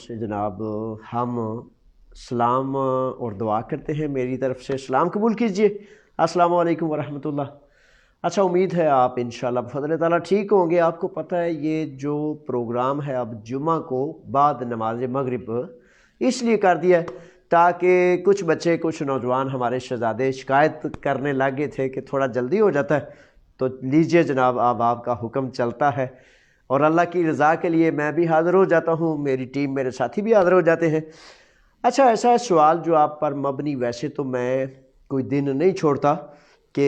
سے جناب ہم سلام اور دعا کرتے ہیں. میری طرف سے سلام قبول کیجئے. السلام علیکم ورحمۃ اللہ. اچھا، امید ہے آپ انشاءاللہ بفضل تعالیٰ ٹھیک ہوں گے. آپ کو پتہ ہے یہ جو پروگرام ہے اب جمعہ کو بعد نماز مغرب اس لیے کر دیا ہے تاکہ کچھ بچے کچھ نوجوان ہمارے شہزادے شکایت کرنے لگے تھے کہ تھوڑا جلدی ہو جاتا ہے. تو لیجئے جناب، اب آپ کا حکم چلتا ہے اور اللہ کی رضا کے لیے میں بھی حاضر ہو جاتا ہوں، میری ٹیم میرے ساتھی بھی حاضر ہو جاتے ہیں. اچھا، ایسا ہے سوال جو آپ پر مبنی، ویسے تو میں کوئی دن نہیں چھوڑتا کہ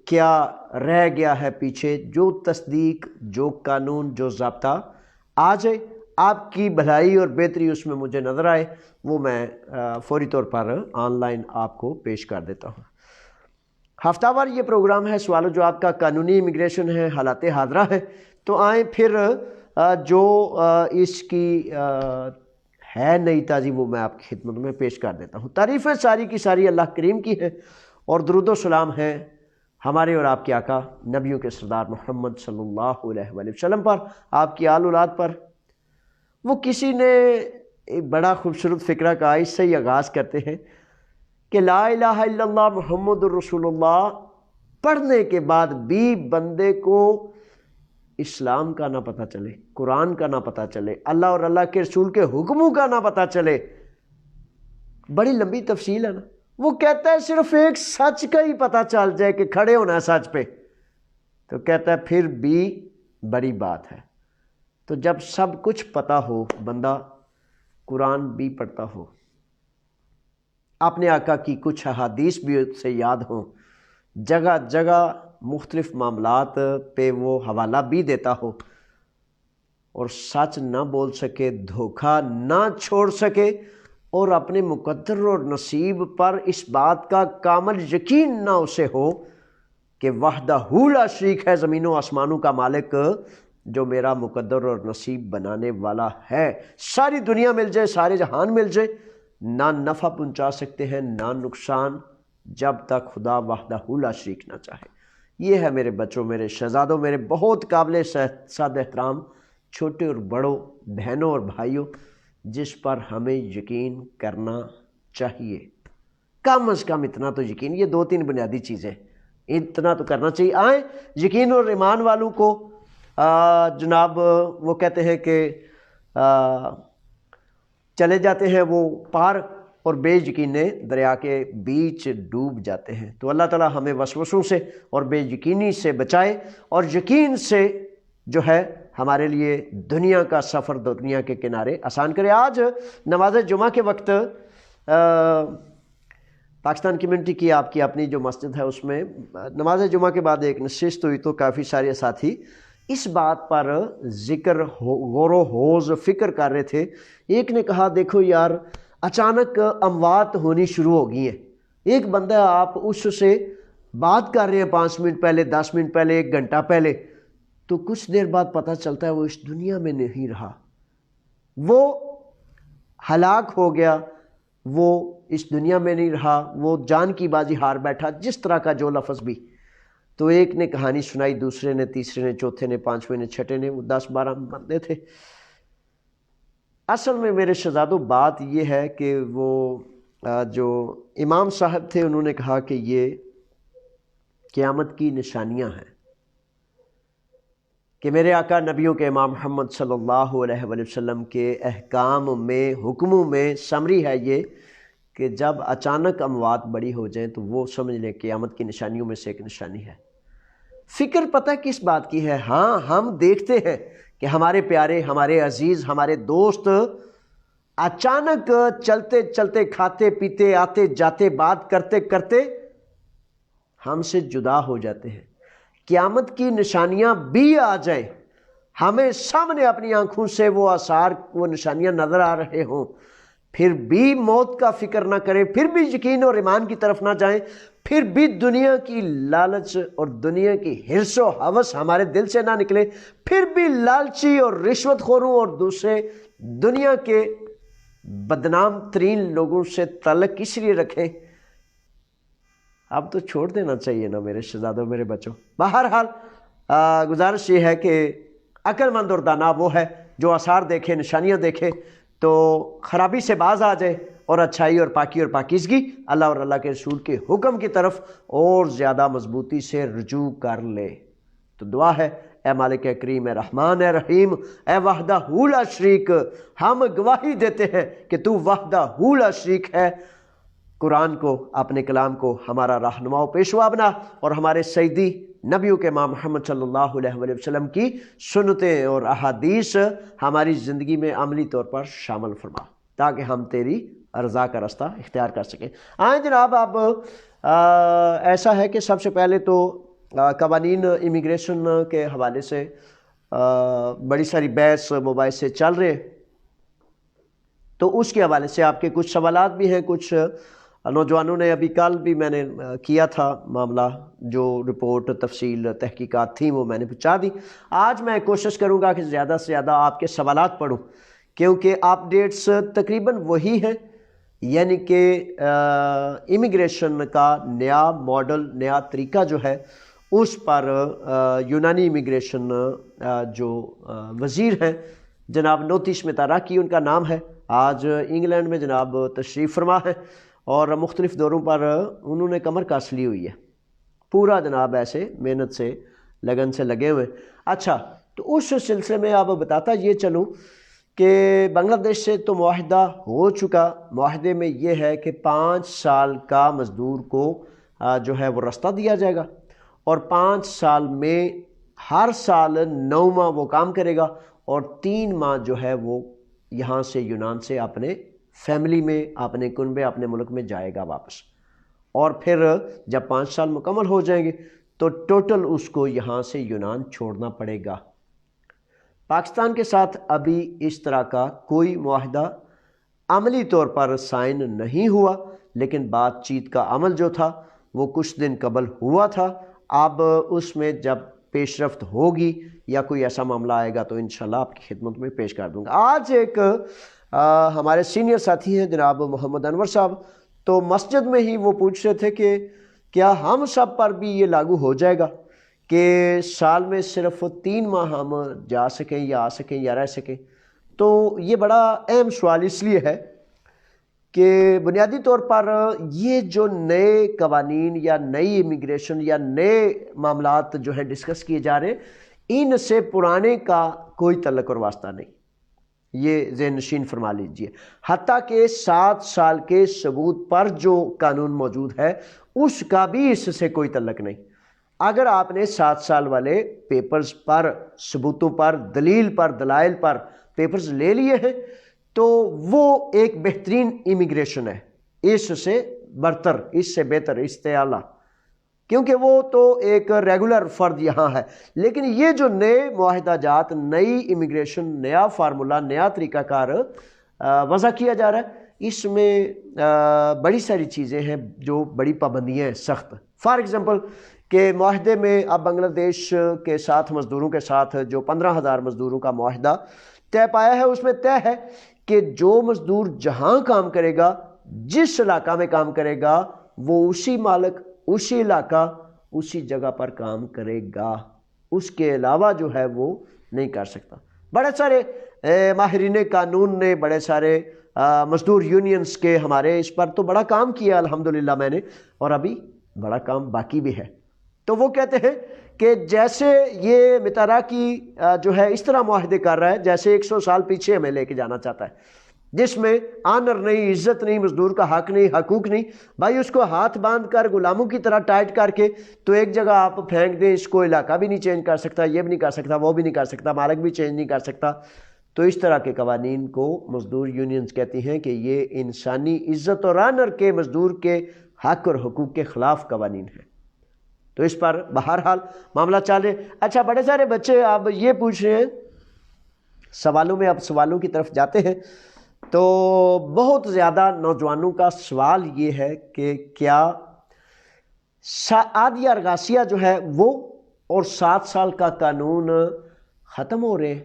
کیا رہ گیا ہے پیچھے، جو تصدیق، جو قانون، جو ضابطہ آ جائے، آپ کی بھلائی اور بہتری اس میں مجھے نظر آئے، وہ میں فوری طور پر آن لائن آپ کو پیش کر دیتا ہوں. ہفتہ وار یہ پروگرام ہے سوال و جواب کا، قانونی امیگریشن ہے، حالات حاضرہ ہے. تو آئیں پھر جو اس کی ہے نئی تازی وہ میں آپ کی خدمت میں پیش کر دیتا ہوں. تعریفیں ساری کی ساری اللہ کریم کی ہے اور درود و سلام ہے ہمارے اور آپ کے آقا نبیوں کے سردار محمد صلی اللہ علیہ وآلہ وسلم پر، آپ کی آل اولاد پر. وہ کسی نے ایک بڑا خوبصورت فقرہ کا اس سے ہی آغاز کرتے ہیں کہ لا الہ الا اللہ محمد الرسول اللہ پڑھنے کے بعد بھی بندے کو اسلام کا نہ پتہ چلے، قرآن کا نہ پتہ چلے، اللہ اور اللہ کے رسول کے حکموں کا نہ پتہ چلے. بڑی لمبی تفصیل ہے نا. وہ کہتا ہے صرف ایک سچ کا ہی پتہ چل جائے کہ کھڑے ہونا ہے سچ پہ، تو کہتا ہے پھر بھی بڑی بات ہے. تو جب سب کچھ پتہ ہو، بندہ قرآن بھی پڑھتا ہو، اپنے آقا کی کچھ احادیث بھی اس سے یاد ہوں، جگہ جگہ مختلف معاملات پہ وہ حوالہ بھی دیتا ہو، اور سچ نہ بول سکے، دھوکہ نہ چھوڑ سکے، اور اپنے مقدر اور نصیب پر اس بات کا کامل یقین نہ اسے ہو کہ وحدہ لا شریک ہے، زمینوں آسمانوں کا مالک جو میرا مقدر اور نصیب بنانے والا ہے. ساری دنیا مل جائے، سارے جہان مل جائے، نہ نفع پہنچا سکتے ہیں نہ نقصان، جب تک خدا وحدہ لا شریک نہ چاہے. یہ ہے میرے بچوں، میرے شہزادوں، میرے بہت قابل صد احترام چھوٹے اور بڑوں، بہنوں اور بھائیوں، جس پر ہمیں یقین کرنا چاہیے. کم از کم اتنا تو یقین، یہ دو تین بنیادی چیزیں اتنا تو کرنا چاہیے. آئیں یقین اور ایمان والوں کو جناب وہ کہتے ہیں کہ چلے جاتے ہیں وہ پار، اور بے یقینے دریا کے بیچ ڈوب جاتے ہیں. تو اللہ تعالی ہمیں وسوسوں سے اور بے یقینی سے بچائے، اور یقین سے جو ہے ہمارے لیے دنیا کا سفر، دنیا کے کنارے آسان کرے. آج نماز جمعہ کے وقت پاکستان کمیونٹی کی آپ کی اپنی جو مسجد ہے اس میں نماز جمعہ کے بعد ایک نشست ہوئی، تو کافی سارے ساتھی اس بات پر ذکر غور و خوض فکر کر رہے تھے. ایک نے کہا دیکھو یار، اچانک اموات ہونی شروع ہو گئی ہیں. ایک بندہ آپ اس سے بات کر رہے ہیں 5 منٹ پہلے، 10 منٹ پہلے، 1 گھنٹہ پہلے، تو کچھ دیر بعد پتہ چلتا ہے وہ اس دنیا میں نہیں رہا، وہ ہلاک ہو گیا، وہ اس دنیا میں نہیں رہا، وہ جان کی بازی ہار بیٹھا، جس طرح کا جو لفظ بھی. تو ایک نے کہانی سنائی، دوسرے نے، تیسرے نے، چوتھے نے، 5ویں نے، چھٹے نے، وہ 10-12 بندے تھے. اصل میں میرے شہزادوں بات یہ ہے کہ وہ جو امام صاحب تھے انہوں نے کہا کہ یہ قیامت کی نشانیاں ہیں کہ میرے آقا نبیوں کے امام محمد صلی اللہ علیہ وآلہ وسلم کے احکام میں، حکموں میں سمری ہے یہ کہ جب اچانک اموات بڑی ہو جائیں تو وہ سمجھ لیں قیامت کی نشانیوں میں سے ایک نشانی ہے. فکر پتہ کس بات کی ہے؟ ہاں ہم دیکھتے ہیں کہ ہمارے پیارے، ہمارے عزیز، ہمارے دوست اچانک چلتے چلتے، کھاتے پیتے، آتے جاتے، بات کرتے کرتے ہم سے جدا ہو جاتے ہیں. قیامت کی نشانیاں بھی آ جائیں، ہمیں سامنے اپنی آنکھوں سے وہ آثار، وہ نشانیاں نظر آ رہے ہوں، پھر بھی موت کا فکر نہ کریں، پھر بھی یقین اور ایمان کی طرف نہ جائیں، پھر بھی دنیا کی لالچ اور دنیا کی حرص و ہوس ہمارے دل سے نہ نکلے، پھر بھی لالچی اور رشوت خوروں اور دوسرے دنیا کے بدنام ترین لوگوں سے تعلق اس لیے رکھیں. اب تو چھوڑ دینا چاہیے نا میرے شہزادوں، میرے بچوں. بہرحال گزارش یہ ہے کہ عقل مند اور دانا وہ ہے جو آثار دیکھے، نشانیاں دیکھے، تو خرابی سے باز آ جائے اور اچھائی اور پاکیزگی اللہ اور اللہ کے رسول کے حکم کی طرف اور زیادہ مضبوطی سے رجوع کر لے۔ تو دعا ہے، اے مالک کریم، اے رحمان، اے رحیم، اے وحدہ لا شریک، ہم گواہی دیتے ہیں کہ تو وحدہ لا شریک ہے۔ قرآن کو، اپنے کلام کو ہمارا رہنما و پیشوا بنا، اور ہمارے سیدی نبیوں کے امام محمد صلی اللہ علیہ وآلہ وسلم کی سنتیں اور احادیث ہماری زندگی میں عملی طور پر شامل فرما، تاکہ ہم تیری رضا کا راستہ اختیار کر سکیں۔ آئیں جناب، اب ایسا ہے کہ سب سے پہلے تو قوانین امیگریشن کے حوالے سے بڑی ساری بحث مباحثے چل رہے ہیں، تو اس کے حوالے سے آپ کے کچھ سوالات بھی ہیں۔ کچھ نوجوانوں نے، ابھی کل بھی میں نے کیا تھا معاملہ، جو رپورٹ تفصیل تحقیقات تھیں وہ میں نے پہنچا دی۔ آج میں کوشش کروں گا کہ زیادہ سے زیادہ آپ کے سوالات پڑھوں، کیونکہ اپ ڈیٹس تقریباً وہی ہیں، یعنی کہ امیگریشن کا نیا ماڈل، نیا طریقہ جو ہے، اس پر یونانی امیگریشن جو وزیر ہیں جناب نوتیش متاراکی ان کا نام ہے، آج انگلینڈ میں جناب تشریف فرما ہے، اور مختلف دوروں پر انہوں نے کمر کس لی ہوئی ہے، پورا جناب ایسے محنت سے، لگن سے لگے ہوئے۔ اچھا، تو اس سلسلے میں اب بتاتا یہ چلوں کہ بنگلہ دیش سے تو معاہدہ ہو چکا۔ معاہدے میں یہ ہے کہ 5 سال کا مزدور کو جو ہے وہ رستہ دیا جائے گا، اور 5 سال میں ہر سال 9 ماہ وہ کام کرے گا، اور 3 ماہ جو ہے وہ یہاں سے یونان سے اپنے فیملی میں، اپنے کنبے، اپنے ملک میں جائے گا واپس، اور پھر جب 5 سال مکمل ہو جائیں گے تو ٹوٹل اس کو یہاں سے یونان چھوڑنا پڑے گا۔ پاکستان کے ساتھ ابھی اس طرح کا کوئی معاہدہ عملی طور پر سائن نہیں ہوا، لیکن بات چیت کا عمل جو تھا وہ کچھ دن قبل ہوا تھا۔ اب اس میں جب پیش رفت ہوگی یا کوئی ایسا معاملہ آئے گا تو انشاءاللہ آپ کی خدمت میں پیش کر دوں گا۔ آج ایک ہمارے سینئر ساتھی ہیں جناب محمد انور صاحب، تو مسجد میں ہی وہ پوچھ رہے تھے کہ کیا ہم سب پر بھی یہ لاگو ہو جائے گا کہ سال میں صرف 3 ماہ ہم جا سکیں یا آ سکیں یا رہ سکیں؟ تو یہ بڑا اہم سوال اس لیے ہے کہ بنیادی طور پر یہ جو نئے قوانین یا نئی امیگریشن یا نئے معاملات جو ہیں ڈسکس کیے جا رہے ہیں، ان سے پرانے کا کوئی تعلق اور واسطہ نہیں، یہ ذہن نشین فرما لیجئے۔ حتیٰ کہ 7 سال کے ثبوت پر جو قانون موجود ہے اس کا بھی اس سے کوئی تعلق نہیں۔ اگر آپ نے 7 سال والے پیپرز پر، ثبوتوں پر، دلیل پر، دلائل پر پیپرز لے لیے ہیں تو وہ ایک بہترین امیگریشن ہے، اس سے برتر، اس سے بہتر، اس سے اعلیٰ، کیونکہ وہ تو ایک ریگولر فرد یہاں ہے۔ لیکن یہ جو نئے معاہدہ جات، نئی امیگریشن، نیا فارمولا، نیا طریقہ کار وضع کیا جا رہا ہے، اس میں بڑی ساری چیزیں ہیں جو بڑی پابندیاں ہیں، سخت۔ فار ایگزامپل کہ معاہدے میں اب بنگلہ دیش کے ساتھ مزدوروں کے ساتھ جو 15,000 مزدوروں کا معاہدہ طے پایا ہے، اس میں طے ہے کہ جو مزدور جہاں کام کرے گا، جس علاقہ میں کام کرے گا، وہ اسی مالک، اسی علاقہ، اسی جگہ پر کام کرے گا، اس کے علاوہ جو ہے وہ نہیں کر سکتا۔ بڑے سارے ماہرین قانون نے، بڑے سارے مزدور یونینز کے ہمارے اس پر تو بڑا کام کیا الحمدللہ میں نے، اور ابھی بڑا کام باقی بھی ہے۔ تو وہ کہتے ہیں کہ جیسے یہ متاراکی جو ہے اس طرح معاہدے کر رہا ہے جیسے 100 سال پیچھے ہمیں لے کے جانا چاہتا ہے، جس میں آنر نہیں، عزت نہیں، مزدور کا حق نہیں، حقوق نہیں۔ بھائی اس کو ہاتھ باندھ کر غلاموں کی طرح ٹائٹ کر کے تو ایک جگہ آپ پھینک دیں، اس کو علاقہ بھی نہیں چینج کر سکتا، یہ بھی نہیں کر سکتا، وہ بھی نہیں کر سکتا، مالک بھی چینج نہیں کر سکتا۔ تو اس طرح کے قوانین کو مزدور یونینز کہتی ہیں کہ یہ انسانی عزت اور آنر کے، مزدور کے حق اور حقوق کے خلاف قوانین ہیں۔ تو اس پر بہرحال معاملہ چل رہے۔ اچھا، بڑے سارے بچے اب یہ پوچھ رہے ہیں سوالوں میں، اب سوالوں کی طرف جاتے ہیں۔ تو بہت زیادہ نوجوانوں کا سوال یہ ہے کہ کیا عادیہ ارغاسیہ جو ہے وہ اور 7 سال کا قانون ختم ہو رہے ہیں؟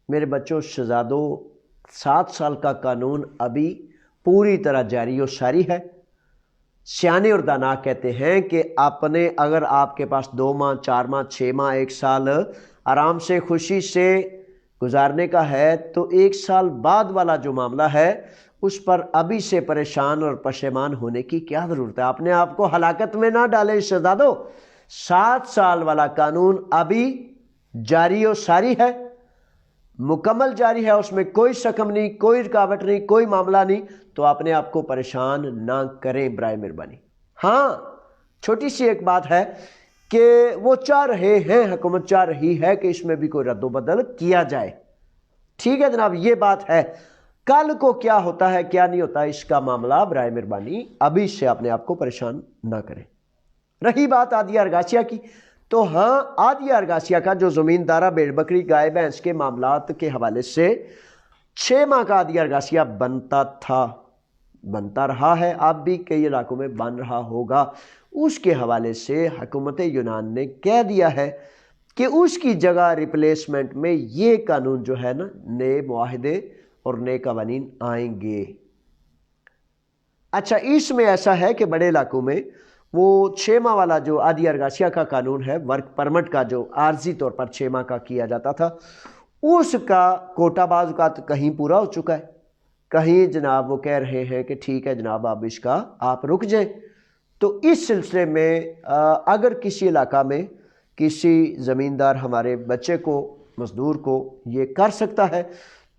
میرے بچوں، شہزادوں، 7 سال کا قانون ابھی پوری طرح جاری و ساری ہے۔ سیانے اور دانا کہتے ہیں کہ اگر آپ کے پاس 2 ماہ، 4 ماہ، 6 ماہ، 1 سال آرام سے، خوشی سے گزارنے کا ہے تو 1 سال بعد والا جو معاملہ ہے اس پر ابھی سے پریشان اور پشیمان ہونے کی کیا ضرورت ہے؟ اپنے آپ کو ہلاکت میں نہ ڈالیں شہزادو۔ 7 سال والا قانون ابھی جاری و ساری ہے، مکمل جاری ہے، اس میں کوئی شکم نہیں، کوئی رکاوٹ نہیں، کوئی معاملہ نہیں، تو اپنے آپ کو پریشان نہ کریں برائے مہربانی۔ ہاں چھوٹی سی ایک بات ہے کہ وہ چاہ رہے ہیں، حکومت چاہ رہی ہے کہ اس میں بھی کوئی رد و بدل کیا جائے، ٹھیک ہے جناب، یہ بات ہے۔ کل کو کیا ہوتا ہے کیا نہیں ہوتا اس کا معاملہ برائے مہربانی ابھی سے اپنے آپ کو پریشان نہ کریں۔ رہی بات عادیہ ارگاسیہ کی، تو ہاں عادیہ ارگاسیہ کا جو زمیندارہ بھیڑ بکری گائے بھینس کے معاملات کے حوالے سے 6 ماہ کا عادیہ ارگاسیہ بنتا تھا، بنتا رہا ہے، اب بھی کئی علاقوں میں بن رہا ہوگا، اس کے حوالے سے حکومت یونان نے کہہ دیا ہے کہ اس کی جگہ ریپلیسمنٹ میں یہ قانون جو ہے نا، نئے معاہدے اور نئے قوانین آئیں گے۔ اچھا اس میں ایسا ہے کہ بڑے علاقوں میں وہ 6 ماہ والا جو عادیہ ارگاسیہ کا قانون ہے، ورک پرمٹ کا جو عارضی طور پر 6 ماہ کا کیا جاتا تھا، اس کا کوٹا بعض اوقات کہیں پورا ہو چکا ہے، کہیں جناب وہ کہہ رہے ہیں کہ ٹھیک ہے جناب اب اس کا آپ رک جائیں۔ تو اس سلسلے میں اگر کسی علاقہ میں کسی زمیندار ہمارے بچے کو، مزدور کو یہ کر سکتا ہے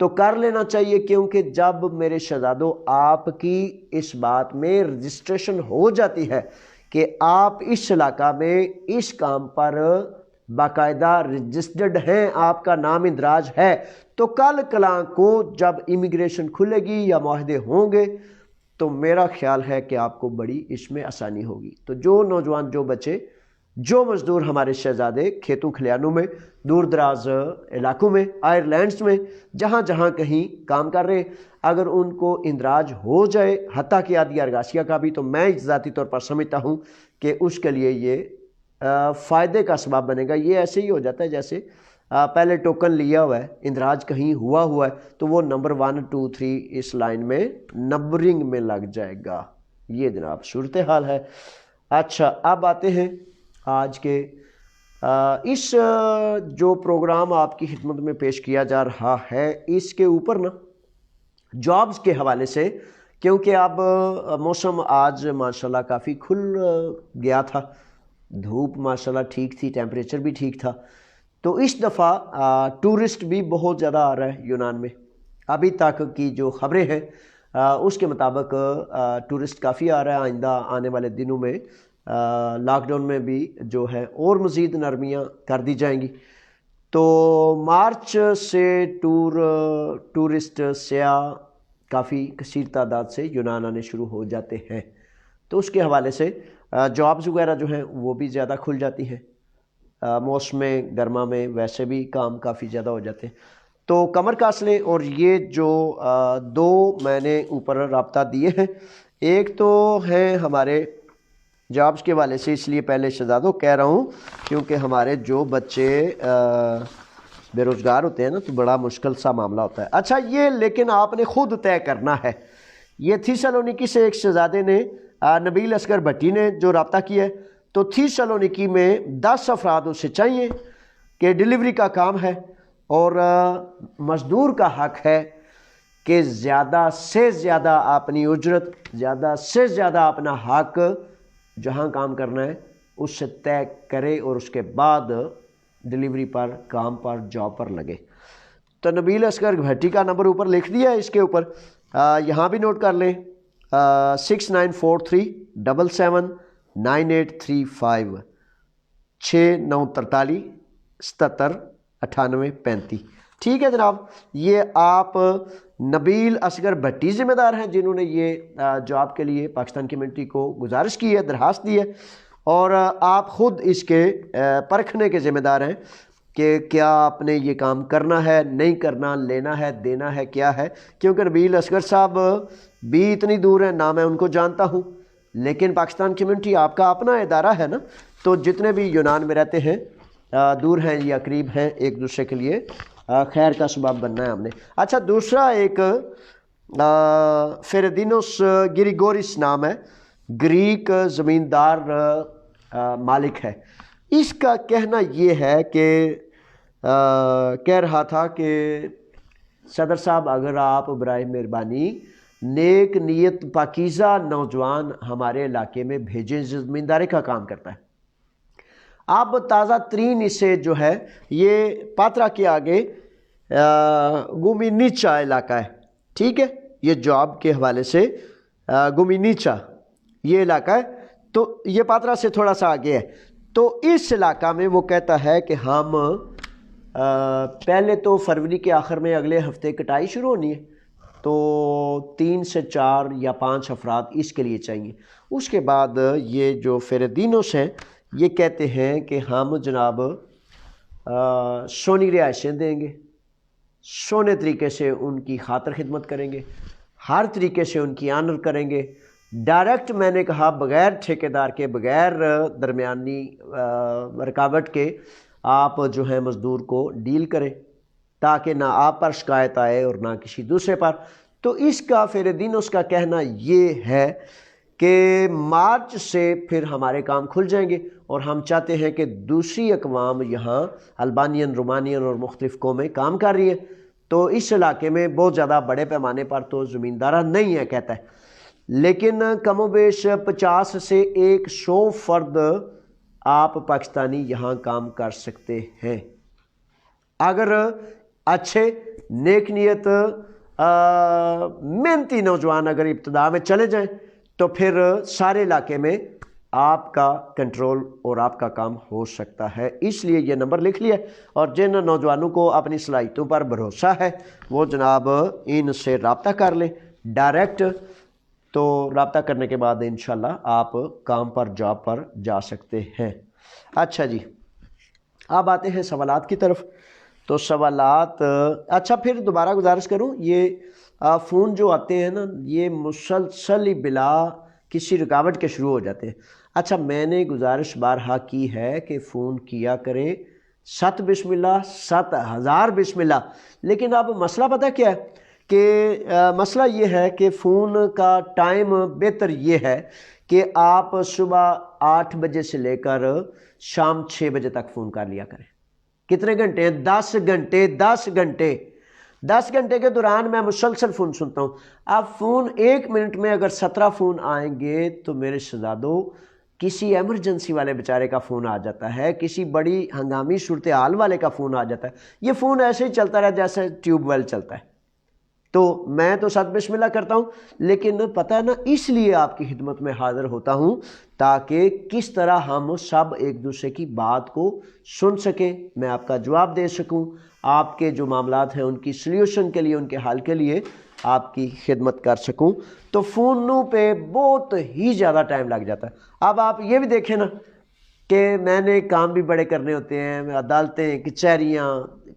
تو کر لینا چاہیے، کیونکہ جب میرے شہزادوں آپ کی اس بات میں رجسٹریشن ہو جاتی ہے کہ آپ اس علاقہ میں اس کام پر باقاعدہ رجسٹرڈ ہیں، آپ کا نام اندراج ہے، تو کل کلاں کو جب امیگریشن کھلے گی یا معاہدے ہوں گے تو میرا خیال ہے کہ آپ کو بڑی اس میں آسانی ہوگی۔ تو جو نوجوان، جو بچے، جو مزدور ہمارے شہزادے کھیتوں کھلیانوں میں، دور دراز علاقوں میں، آئرلینڈز میں، جہاں جہاں کہیں کام کر رہے، اگر ان کو اندراج ہو جائے حتیٰ کہ عادیہ ارگاسیہ کا بھی، تو میں ذاتی طور پر سمجھتا ہوں کہ اس کے لیے یہ فائدے کا سبب بنے گا۔ یہ ایسے ہی ہو جاتا ہے جیسے پہلے ٹوکن لیا ہوا ہے، اندراج کہیں ہوا ہے تو وہ نمبر 1 2 3 اس لائن میں نمبرنگ میں لگ جائے گا۔ یہ جناب صورتحال ہے۔ اچھا اب آتے ہیں آج کے اس جو پروگرام آپ کی خدمت میں پیش کیا جا رہا ہے، اس کے اوپر نا جابز کے حوالے سے، کیونکہ اب موسم آج ماشاءاللہ کافی کھل گیا تھا، دھوپ ماشاءاللہ ٹھیک تھی، ٹیمپریچر بھی ٹھیک تھا، تو اس دفعہ ٹورسٹ بھی بہت زیادہ آ رہا ہے یونان میں۔ ابھی تک کی جو خبریں ہیں اس کے مطابق ٹورسٹ کافی آ رہا ہے، آئندہ آنے والے دنوں میں لاک ڈاؤن میں بھی جو ہے اور مزید نرمیاں کر دی جائیں گی، تو مارچ سے ٹورسٹ سیاح کافی کثیر تعداد سے یونان آنے شروع ہو جاتے ہیں، تو اس کے حوالے سے جابز وغیرہ جو ہیں وہ بھی زیادہ کھل جاتی ہیں، موسم گرما میں ویسے بھی کام کافی زیادہ ہو جاتے ہیں۔ تو کمر کاسلے اور یہ جو 2 میں نے اوپر رابطہ دیے ہیں، ایک تو ہیں ہمارے جابز کے والے سے، اس لیے پہلے شہزادوں کہہ رہا ہوں کیونکہ ہمارے جو بچے بے روزگار ہوتے ہیں نا تو بڑا مشکل سا معاملہ ہوتا ہے۔ اچھا یہ لیکن آپ نے خود طے کرنا ہے۔ یہ تھیسالونیکی سے ایک شہزادے نے، نبیل اصغر بھٹی نے جو رابطہ کیا ہے، تو تھیسالونیکی میں 10 افراد اسے چاہیے کہ ڈیلیوری کا کام ہے، اور مزدور کا حق ہے کہ زیادہ سے زیادہ اپنی اجرت، زیادہ سے زیادہ اپنا حق جہاں کام کرنا ہے اس سے طے کرے اور اس کے بعد ڈیلیوری پر، کام پر، جاب پر لگے۔ تو نبیل اصغر بھٹی کا نمبر اوپر لکھ دیا ہے، اس کے اوپر یہاں بھی نوٹ کر لیں، 6943779835 6943 77 98 35۔ ٹھیک ہے جناب، یہ آپ نبیل اصغر بھٹی ذمہ دار ہیں جنہوں نے یہ جاب کے لیے پاکستان کمیونٹی کو گزارش کی ہے، درخواست دی ہے، اور آپ خود اس کے پرکھنے کے ذمہ دار ہیں کہ کیا آپ نے یہ کام کرنا ہے، نہیں کرنا، لینا ہے، دینا ہے، کیا ہے، کیونکہ نبیل اصغر صاحب بھی اتنی دور ہیں، نہ میں ان کو جانتا ہوں، لیکن پاکستان کمیونٹی آپ کا اپنا ادارہ ہے نا، تو جتنے بھی یونان میں رہتے ہیں، دور ہیں یا قریب ہیں، ایک دوسرے کے لیے خیر کا سبب بننا ہے ہم نے۔ اچھا دوسرا ایک فیردینوس گریگورس نام ہے، گریک زمیندار مالک ہے، اس کا کہنا یہ ہے کہ کہہ رہا تھا کہ صدر صاحب اگر آپ برائے مہربانی نیک نیت پاکیزہ نوجوان ہمارے علاقے میں بھیجیں، زمینداری کا کام کرتا ہے۔ اب تازہ ترین اسے جو ہے یہ پاترا کے آگے گومی نیچا علاقہ ہے، ٹھیک ہے، یہ جاب کے حوالے سے گومی نیچا یہ علاقہ ہے، تو یہ پاترا سے تھوڑا سا آگے ہے۔ تو اس علاقہ میں وہ کہتا ہے کہ ہم پہلے تو فروری کے آخر میں اگلے ہفتے کٹائی شروع ہونی ہے، تو 3 سے 4 یا 5 افراد اس کے لیے چاہیے۔ اس کے بعد یہ جو فیردینوس ہیں یہ کہتے ہیں کہ ہم جناب سونی رہائشیں دیں گے، سونے طریقے سے ان کی خاطر خدمت کریں گے، ہر طریقے سے ان کی آنر کریں گے، ڈائریکٹ میں نے کہا بغیر ٹھیکیدار کے، بغیر درمیانی رکاوٹ کے آپ جو ہے مزدور کو ڈیل کریں تاکہ نہ آپ پر شکایت آئے اور نہ کسی دوسرے پر۔ تو اس کا فیردینوس کا کہنا یہ ہے کہ مارچ سے پھر ہمارے کام کھل جائیں گے، اور ہم چاہتے ہیں کہ دوسری اقوام یہاں البانین، رومانین اور مختلف قومیں کام کر رہی ہیں، تو اس علاقے میں بہت زیادہ بڑے پیمانے پر تو زمیندارہ نہیں ہے کہتا ہے، لیکن کم و بیش 50 سے 100 فرد آپ پاکستانی یہاں کام کر سکتے ہیں اگر اچھے نیک نیت محنتی نوجوان اگر ابتدا میں چلے جائیں تو پھر سارے علاقے میں آپ کا کنٹرول اور آپ کا کام ہو سکتا ہے۔ اس لیے یہ نمبر لکھ لیا، اور جن نوجوانوں کو اپنی صلاحیتوں پر بھروسہ ہے وہ جناب ان سے رابطہ کر لیں ڈائریکٹ، تو رابطہ کرنے کے بعد انشاءاللہ آپ کام پر جاب پر جا سکتے ہیں۔ اچھا جی، اب آتے ہیں سوالات کی طرف۔ تو سوالات، اچھا پھر دوبارہ گزارش کروں، یہ فون جو آتے ہیں نا یہ مسلسل ہی بلا کسی رکاوٹ کے شروع ہو جاتے ہیں۔ اچھا میں نے گزارش بارہا کی ہے کہ فون کیا کریں 7 بسم اللہ 7000 بسم اللہ، لیکن اب مسئلہ پتہ کیا ہے کہ مسئلہ یہ ہے کہ فون کا ٹائم بہتر یہ ہے کہ آپ صبح 8 بجے سے لے کر شام 6 بجے تک فون کر لیا کریں۔ کتنے گھنٹے ہیں؟ 10 گھنٹے 10 گھنٹے 10 گھنٹے کے دوران میں مسلسل فون سنتا ہوں۔ اب فون 1 منٹ میں اگر 17 فون آئیں گے تو میرے شہزادوں کسی ایمرجنسی والے بیچارے کا فون آ جاتا ہے، کسی بڑی ہنگامی صورتحال والے کا فون آ جاتا ہے، یہ فون ایسے ہی چلتا رہا جیسے ٹیوب ویل چلتا ہے۔ تو میں تو 7 بسم اللہ کرتا ہوں، لیکن پتہ ہے نا اس لیے آپ کی خدمت میں حاضر ہوتا ہوں تاکہ کس طرح ہم سب ایک دوسرے کی بات کو سن سکیں، میں آپ کا جواب دے سکوں، آپ کے جو معاملات ہیں ان کی سلیوشن کے لیے، ان کے حل کے لیے آپ کی خدمت کر سکوں۔ تو فونوں پہ بہت ہی زیادہ ٹائم لگ جاتا ہے۔ اب آپ یہ بھی دیکھیں نا کہ میں نے کام بھی بڑے کرنے ہوتے ہیں، عدالتیں، کچہریاں،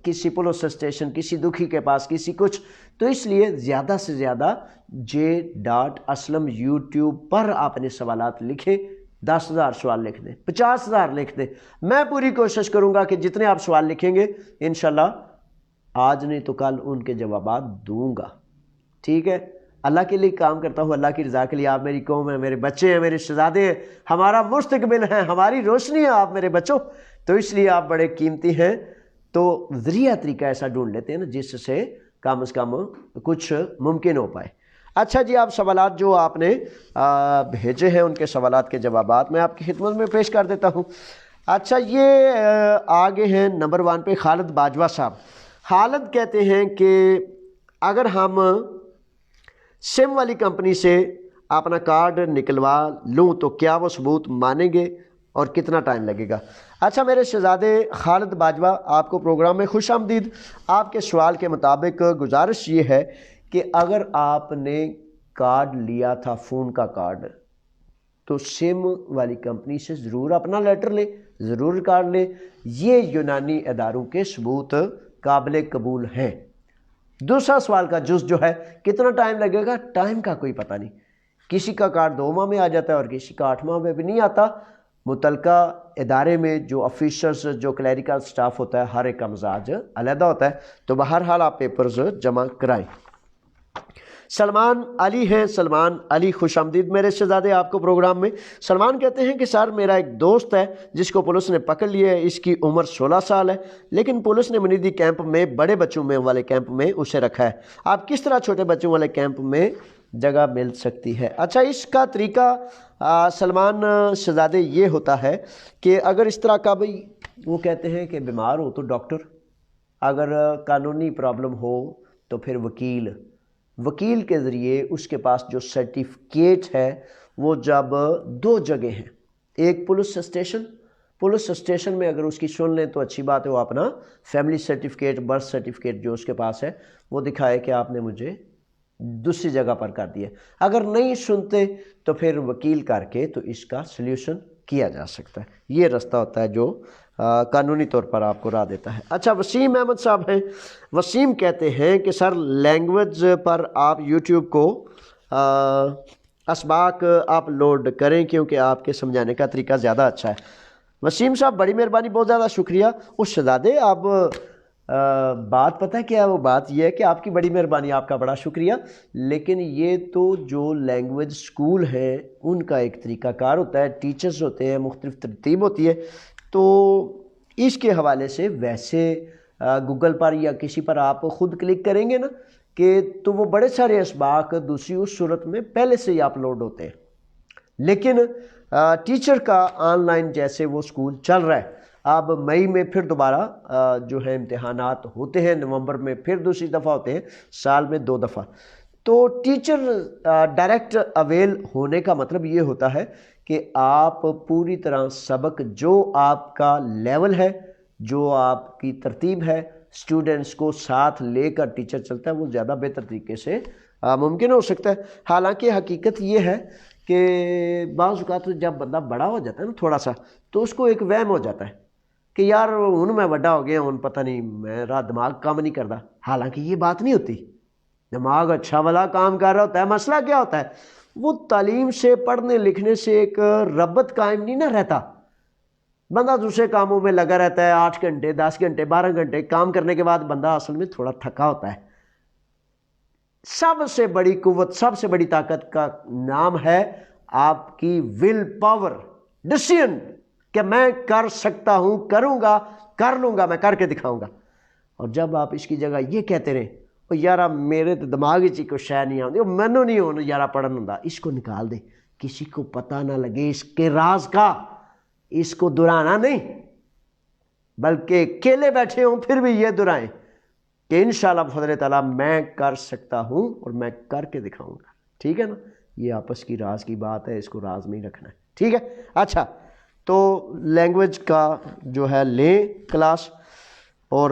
کسی پولیس اسٹیشن، کسی دکھی کے پاس، کسی کچھ، تو اس لیے زیادہ سے زیادہ J.Aslam یوٹیوب پر آپ نے سوالات لکھیں، 10,000 سوال لکھ دیں، 50,000 لکھ دیں، میں پوری کوشش کروں گا کہ جتنے آپ سوال لکھیں گے انشاءاللہ آج نہیں تو کل ان کے جوابات دوں گا، ٹھیک ہے؟ اللہ کے لیے کام کرتا ہوں، اللہ کی رضا کے لیے۔ آپ میری قوم ہیں، میرے بچے ہیں، میرے شہزادے ہیں، ہمارا مستقبل ہے، ہماری روشنی ہے آپ میرے بچوں، تو اس لیے آپ بڑے قیمتی ہیں۔ تو ذریعہ طریقہ ایسا ڈھونڈ لیتے ہیں نا جس سے کم از کم کچھ ممکن ہو پائے۔ اچھا جی، آپ سوالات جو آپ نے بھیجے ہیں ان کے سوالات کے جوابات میں آپ کی خدمت میں پیش کر دیتا ہوں۔ اچھا یہ آگے ہیں نمبر 1 پہ خالد باجوہ صاحب۔ خالد کہتے ہیں کہ اگر ہم سم والی کمپنی سے اپنا کارڈ نکلوا لوں تو کیا وہ ثبوت مانیں گے اور کتنا ٹائم لگے گا؟ اچھا میرے شہزادے خالد باجوہ، آپ کو پروگرام میں خوش آمدید۔ آپ کے سوال کے مطابق گزارش یہ ہے کہ اگر آپ نے کارڈ لیا تھا فون کا کارڈ تو سم والی کمپنی سے ضرور اپنا لیٹر لیں، ضرور کارڈ لیں، یہ یونانی اداروں کے ثبوت قابل قبول ہیں۔ دوسرا سوال کا جز جو ہے کتنا ٹائم لگے گا، ٹائم کا کوئی پتہ نہیں، کسی کا کارڈ 2 ماہ میں آ جاتا ہے اور کسی کا 8 ماہ میں بھی نہیں آتا۔ متعلقہ ادارے میں جو افیشلز، جو کلیریکل سٹاف ہوتا ہے، ہر ایک کا مزاج علیحدہ ہوتا ہے، تو بہرحال آپ پیپرز جمع کرائیں۔ سلمان علی ہیں. سلمان علی خوش آمدید میرے شہزادے آپ کو پروگرام میں. سلمان کہتے ہیں کہ سر میرا ایک دوست ہے جس کو پولیس نے پکڑ لیا ہے, اس کی عمر 16 سال ہے, لیکن پولیس نے منیدی کیمپ میں بڑے بچوں میں والے کیمپ میں اسے رکھا ہے. آپ کس طرح چھوٹے بچوں والے کیمپ میں جگہ مل سکتی ہے؟ اچھا, اس کا طریقہ سلمان شہزادے یہ ہوتا ہے کہ اگر اس طرح کا بھئی وہ کہتے ہیں کہ بیمار ہو تو ڈاکٹر, اگر قانونی پرابلم ہو تو پھر وکیل کے ذریعے اس کے پاس جو سرٹیفکیٹ ہے وہ جب 2 جگہ ہیں, ایک پولیس اسٹیشن میں اگر اس کی سن لیں تو اچھی بات ہے, وہ اپنا فیملی سرٹیفکیٹ, برتھ سرٹیفکیٹ جو اس کے پاس ہے وہ دکھائے کہ آپ نے مجھے دوسری جگہ پر کر دیا. اگر نہیں سنتے تو پھر وکیل کر کے تو اس کا سلیوشن کیا جا سکتا ہے. یہ رستہ ہوتا ہے جو قانونی طور پر آپ کو راہ دیتا ہے. اچھا, وسیم احمد صاحب ہیں. وسیم کہتے ہیں کہ سر لینگویج پر آپ یوٹیوب کو اسباق آپ لوڈ کریں کیونکہ آپ کے سمجھانے کا طریقہ زیادہ اچھا ہے. وسیم صاحب بڑی مہربانی, بہت زیادہ شکریہ. اس شہزادے آپ بات پتہ ہے کیا, وہ بات یہ ہے کہ آپ کی بڑی مہربانی, آپ کا بڑا شکریہ, لیکن یہ تو جو لینگویج سکول ہیں ان کا ایک طریقہ کار ہوتا ہے, ٹیچرز ہوتے ہیں, مختلف ترتیب ہوتی ہے. تو اس کے حوالے سے ویسے گوگل پر یا کسی پر آپ خود کلک کریں گے نا کہ تو وہ بڑے سارے اسباق دوسری اس صورت میں پہلے سے ہی اپلوڈ ہوتے ہیں. لیکن ٹیچر کا آن لائن جیسے وہ سکول چل رہا ہے, اب مئی میں پھر دوبارہ جو ہے امتحانات ہوتے ہیں, نومبر میں پھر دوسری دفعہ ہوتے ہیں, سال میں 2 دفعہ. تو ٹیچر ڈائریکٹ اویل ہونے کا مطلب یہ ہوتا ہے کہ آپ پوری طرح سبق جو آپ کا لیول ہے, جو آپ کی ترتیب ہے, اسٹوڈنٹس کو ساتھ لے کر ٹیچر چلتا ہے, وہ زیادہ بہتر طریقے سے ممکن ہو سکتا ہے. حالانکہ حقیقت یہ ہے کہ بعض اوقات جب بندہ بڑا ہو جاتا ہے نا تھوڑا سا, تو اس کو ایک وہم ہو جاتا ہے کہ یار ہوں میں بڑا ہو گیا ہوں, پتہ نہیں میرا دماغ کام نہیں کرتا. حالانکہ یہ بات نہیں ہوتی, دماغ اچھا والا کام کر رہا ہوتا ہے. مسئلہ کیا ہوتا ہے, وہ تعلیم سے, پڑھنے لکھنے سے ایک ربط قائم نہیں نہ رہتا. بندہ دوسرے کاموں میں لگا رہتا ہے, 8 گھنٹے 10 گھنٹے 12 گھنٹے کام کرنے کے بعد بندہ اصل میں تھوڑا تھکا ہوتا ہے. سب سے بڑی قوت, سب سے بڑی طاقت کا نام ہے آپ کی ول پاور, ڈیسیژن, کہ میں کر سکتا ہوں, کروں گا, کر لوں گا, میں کر کے دکھاؤں گا. اور جب آپ اس کی جگہ یہ کہتے رہیں او یارا میرے تو دماغ چ کوئی شے نہیں آتی, مینوں نہیں ہوں یارا پڑھن ہوندا, اس کو نکال دے, کسی کو پتہ نہ لگے اس کے راز کا, اس کو دہرانا نہیں, بلکہ کیلے بیٹھے ہوں پھر بھی یہ دہرائیں کہ انشاءاللہ بفضل تعالیٰ میں کر سکتا ہوں اور میں کر کے دکھاؤں گا. ٹھیک ہے نا, یہ آپس کی راز کی بات ہے, اس کو راز نہیں رکھنا ہے. ٹھیک ہے. اچھا, تو لینگویج کا جو ہے لیں کلاس, اور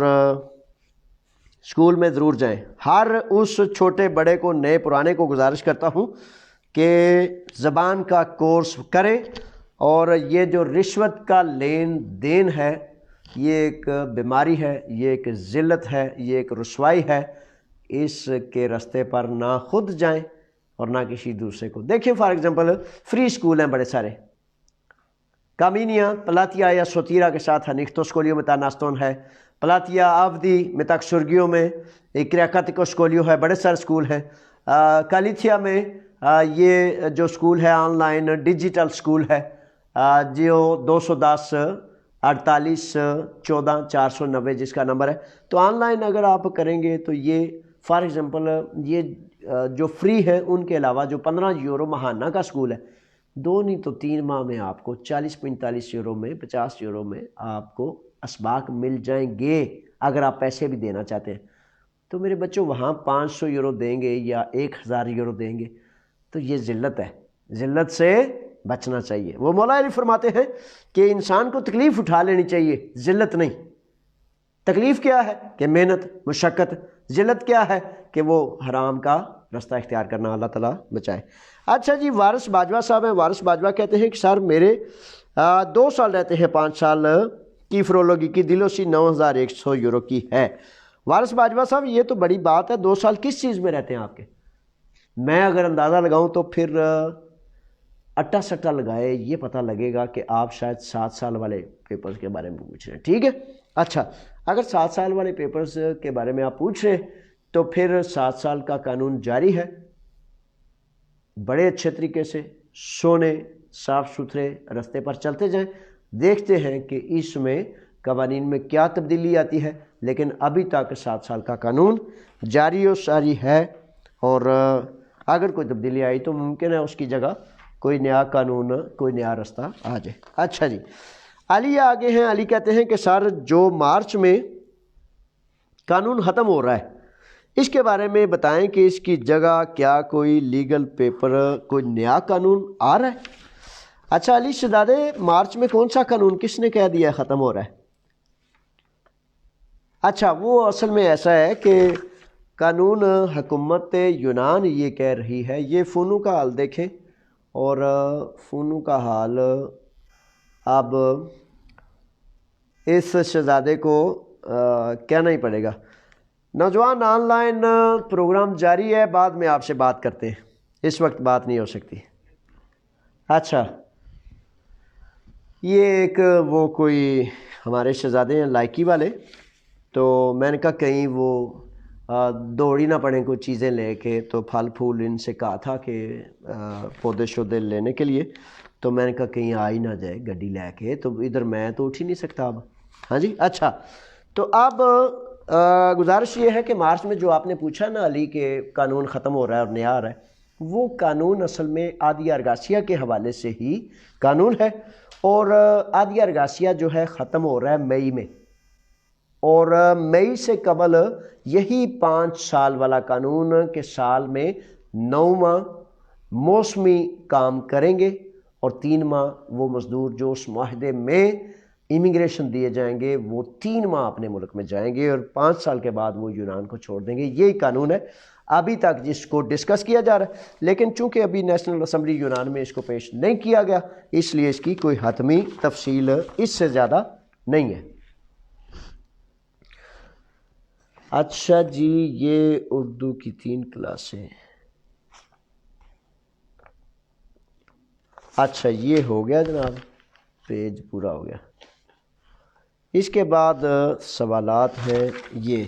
اسکول میں ضرور جائیں. ہر اس چھوٹے بڑے کو, نئے پرانے کو گزارش کرتا ہوں کہ زبان کا کورس کریں. اور یہ جو رشوت کا لین دین ہے یہ ایک بیماری ہے, یہ ایک ذلت ہے, یہ ایک رسوائی ہے. اس کے رستے پر نہ خود جائیں اور نہ کسی دوسرے کو. دیکھیں فار ایگزامپل فری اسکول ہیں بڑے سارے, کامینیا پلاتیا یا سوتیرا کے ساتھ انیکتو اسکولیو میں تاناستون ہے, پلاتیا آفدی میتاک سرگیو میں ایک کریاکاتیکو اسکولیو ہے, بڑے سارے اسکول ہیں. کالیتھیا میں یہ جو اسکول ہے آن لائن ڈیجیٹل اسکول ہے, جو 210 48 14 490 جس کا نمبر ہے. تو آن لائن اگر آپ کریں گے تو یہ فار ایگزامپل یہ جو فری ہے ان کے علاوہ جو 15 یورو ماہانہ کا اسکول ہے, 2 نہیں تو 3 ماہ میں آپ کو 40-45 یورو میں 50 یورو میں آپ کو اسباق مل جائیں گے. اگر آپ پیسے بھی دینا چاہتے ہیں تو میرے بچوں وہاں 500 یورو دیں گے یا 1000 یورو دیں گے تو یہ ذلت ہے, ذلت سے بچنا چاہیے. وہ مولا علی فرماتے ہیں کہ انسان کو تکلیف اٹھا لینی چاہیے, ذلت نہیں. تکلیف کیا ہے کہ محنت مشقت, ذلت کیا ہے کہ وہ حرام کا رستہ اختیار کرنا. اللہ تعالیٰ بچائے. اچھا جی, وارث باجوہ صاحب ہیں. وارث باجوہ کہتے ہیں کہ سر میرے 2 سال رہتے ہیں, 5 سال کی فرولوگی کی دلوسی 9100 یورو کی ہے. وارث باجوہ صاحب یہ تو بڑی بات ہے, 2 سال کس چیز میں رہتے ہیں آپ کے؟ میں اگر اندازہ لگاؤں تو پھر اٹا سٹا لگائے یہ پتہ لگے گا کہ آپ شاید 7 سال والے پیپرز کے بارے میں پوچھ رہے ہیں. ٹھیک ہے. اچھا, اگر 7 سال والے پیپرز کے بارے میں آپ پوچھ رہے ہیں تو پھر 7 سال کا قانون جاری ہے, بڑے اچھے طریقے سے سونے صاف ستھرے راستے پر چلتے جائیں، دیکھتے ہیں کہ اس میں قوانین میں کیا تبدیلی آتی ہے، لیکن ابھی تک 7 سال کا قانون جاری و ساری ہے، اور اگر کوئی تبدیلی آئی تو ممکن ہے اس کی جگہ کوئی نیا قانون، کوئی نیا راستہ آ جائے۔ اچھا جی، علی آگے ہیں، علی کہتے ہیں کہ سر جو مارچ میں قانون ختم ہو رہا ہے اس کے بارے میں بتائیں کہ اس کی جگہ کیا کوئی لیگل پیپر، کوئی نیا قانون آ رہا ہے؟ اچھا علی شہزادے، مارچ میں کون سا قانون کس نے کہہ دیا ختم ہو رہا ہے؟ اچھا وہ اصل میں ایسا ہے کہ قانون حکومت یونان یہ کہہ رہی ہے، یہ فونو کا حال دیکھیں، اور فونو کا حال اب اس شہزادے کو کہنا ہی پڑے گا۔ نوجوان آن لائن پروگرام جاری ہے، بعد میں آپ سے بات کرتے ہیں، اس وقت بات نہیں ہو سکتی۔ اچھا یہ ایک وہ کوئی ہمارے شہزادے ہیں لائکی والے، تو میں نے کہا کہیں وہ دوڑ ہی نہ پڑیں کوئی چیزیں لے کے، تو پھل پھول ان سے کہا تھا کہ پودے شودے لینے کے لیے، تو میں نے کہا کہیں آ ہی نہ جائے گڈی لے کے، تو ادھر میں تو اٹھ ہی نہیں سکتا اب۔ ہاں جی اچھا، تو اب گزارش یہ ہے کہ مارچ میں جو آپ نے پوچھا نا علی کہ قانون ختم ہو رہا ہے اور نیا آ رہا ہے، وہ قانون اصل میں عادی ارگاسیہ کے حوالے سے ہی قانون ہے، اور عادی ارگاسیہ جو ہے ختم ہو رہا ہے مئی میں، اور مئی سے قبل یہی 5 سال والا قانون کے سال میں 9 ماہ موسمی کام کریں گے، اور 3 ماہ وہ مزدور جو اس معاہدے میں امیگریشن دیے جائیں گے وہ 3 ماہ اپنے ملک میں جائیں گے، اور 5 سال کے بعد وہ یونان کو چھوڑ دیں گے۔ یہی قانون ہے ابھی تک جس کو ڈسکس کیا جا رہا ہے، لیکن چونکہ ابھی نیشنل اسمبلی یونان میں اس کو پیش نہیں کیا گیا، اس لیے اس کی کوئی حتمی تفصیل اس سے زیادہ نہیں ہے۔ اچھا جی، یہ اردو کی 3 کلاسیں، اچھا یہ ہو گیا جناب، پیج پورا ہو گیا۔ اس کے بعد سوالات ہیں، یہ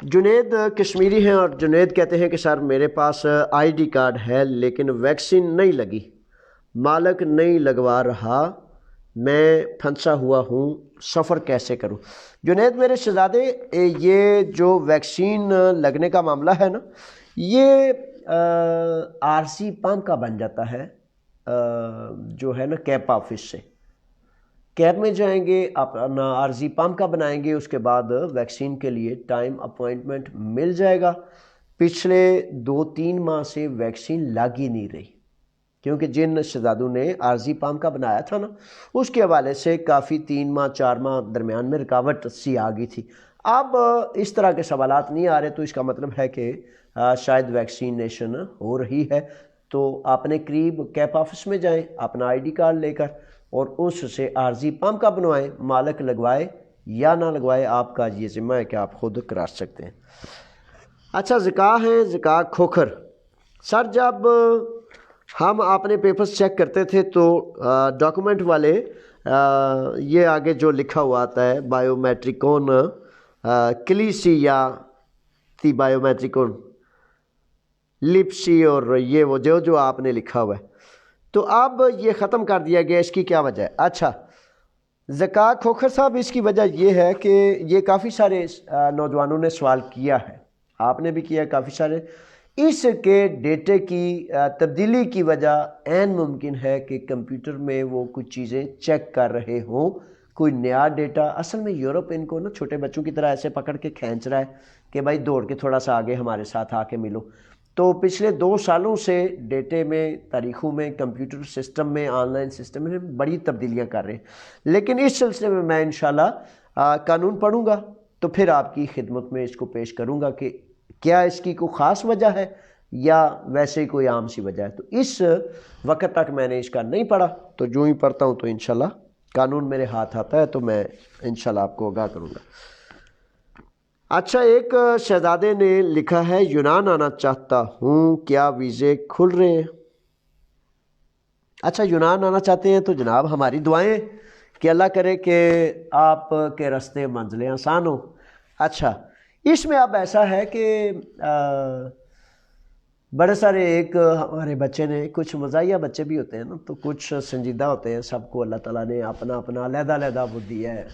جنید کشمیری ہیں، اور جنید کہتے ہیں کہ سر میرے پاس آئی ڈی کارڈ ہے لیکن ویکسین نہیں لگی، مالک نہیں لگوا رہا، میں پھنسا ہوا ہوں، سفر کیسے کروں؟ جنید میرے شہزادے، یہ جو ویکسین لگنے کا معاملہ ہے نا، یہ عارضی پمپ کا بن جاتا ہے، جو ہے نا کیپ آفس سے، کیب میں جائیں گے، اپنا عارضی پمپ کا بنائیں گے، اس کے بعد ویکسین کے لیے ٹائم اپوائنٹمنٹ مل جائے گا۔ پچھلے 2-3 ماہ سے ویکسین لگ ہی نہیں رہی، کیونکہ جن شہزادوں نے عارضی پمپ کا بنایا تھا نا، اس کے حوالے سے کافی 3 ماہ 4 ماہ درمیان میں رکاوٹ سی آ گئی تھی۔ اب اس طرح کے سوالات نہیں آ رہے، تو اس کا مطلب ہے کہ شاید ویکسینیشن ہو رہی ہے۔ تو آپ نے قریب کیپ آفس میں جائیں اپنا آئی ڈی کارڈ لے کر، اور اس سے عارضی پمپ کا بنوائیں، مالک لگوائے یا نہ لگوائے، آپ کا یہ ذمہ ہے کہ آپ خود کرا سکتے ہیں۔ اچھا ذکا ہے، ذکا کھوکھر، سر جب ہم اپنے پیپرز چیک کرتے تھے تو ڈاکومنٹ والے یہ آگے جو لکھا ہوا آتا ہے بایو میٹرکون کلیسی یا تی بایو میٹرکون لپسی، اور یہ وہ جو آپ نے لکھا ہوا ہے، تو اب یہ ختم کر دیا گیا، اس کی کیا وجہ ہے؟ اچھا ذکا کھوکھر صاحب، اس کی وجہ یہ ہے کہ یہ کافی سارے نوجوانوں نے سوال کیا ہے، آپ نے بھی کیا، کافی سارے، اس کے ڈیٹے کی تبدیلی کی وجہ عین ممکن ہے کہ کمپیوٹر میں وہ کچھ چیزیں چیک کر رہے ہوں، کوئی نیا ڈیٹا۔ اصل میں یورپ ان کو نا چھوٹے بچوں کی طرح ایسے پکڑ کے کھینچ رہا ہے کہ بھائی دوڑ کے تھوڑا سا آگے ہمارے ساتھ آ کے ملو۔ تو پچھلے 2 سالوں سے ڈیٹے میں، تاریخوں میں، کمپیوٹر سسٹم میں، آن لائن سسٹم میں بڑی تبدیلیاں کر رہے ہیں، لیکن اس سلسلے میں انشاءاللہ قانون پڑھوں گا تو پھر آپ کی خدمت میں اس کو پیش کروں گا کہ کیا اس کی کوئی خاص وجہ ہے یا ویسے ہی کوئی عام سی وجہ ہے۔ تو اس وقت تک میں نے اس کا نہیں پڑھا، تو جو ہی پڑھتا ہوں تو انشاءاللہ قانون میرے ہاتھ آتا ہے تو میں انشاءاللہ آپ کو آگاہ کروں گا۔ اچھا ایک شہزادے نے لکھا ہے یونان آنا چاہتا ہوں، کیا ویزے کھل رہے ہیں؟ اچھا یونان آنا چاہتے ہیں تو جناب ہماری دعائیں کہ اللہ کرے کہ آپ کے راستے منزلیں آسان ہوں۔ اچھا اس میں اب ایسا ہے کہ بڑے سارے ایک ہمارے بچے نے، کچھ مزاحیہ بچے بھی ہوتے ہیں نا، تو کچھ سنجیدہ ہوتے ہیں، سب کو اللہ تعالیٰ نے اپنا اپنا علیحدہ علیحدہ وہ دیا ہے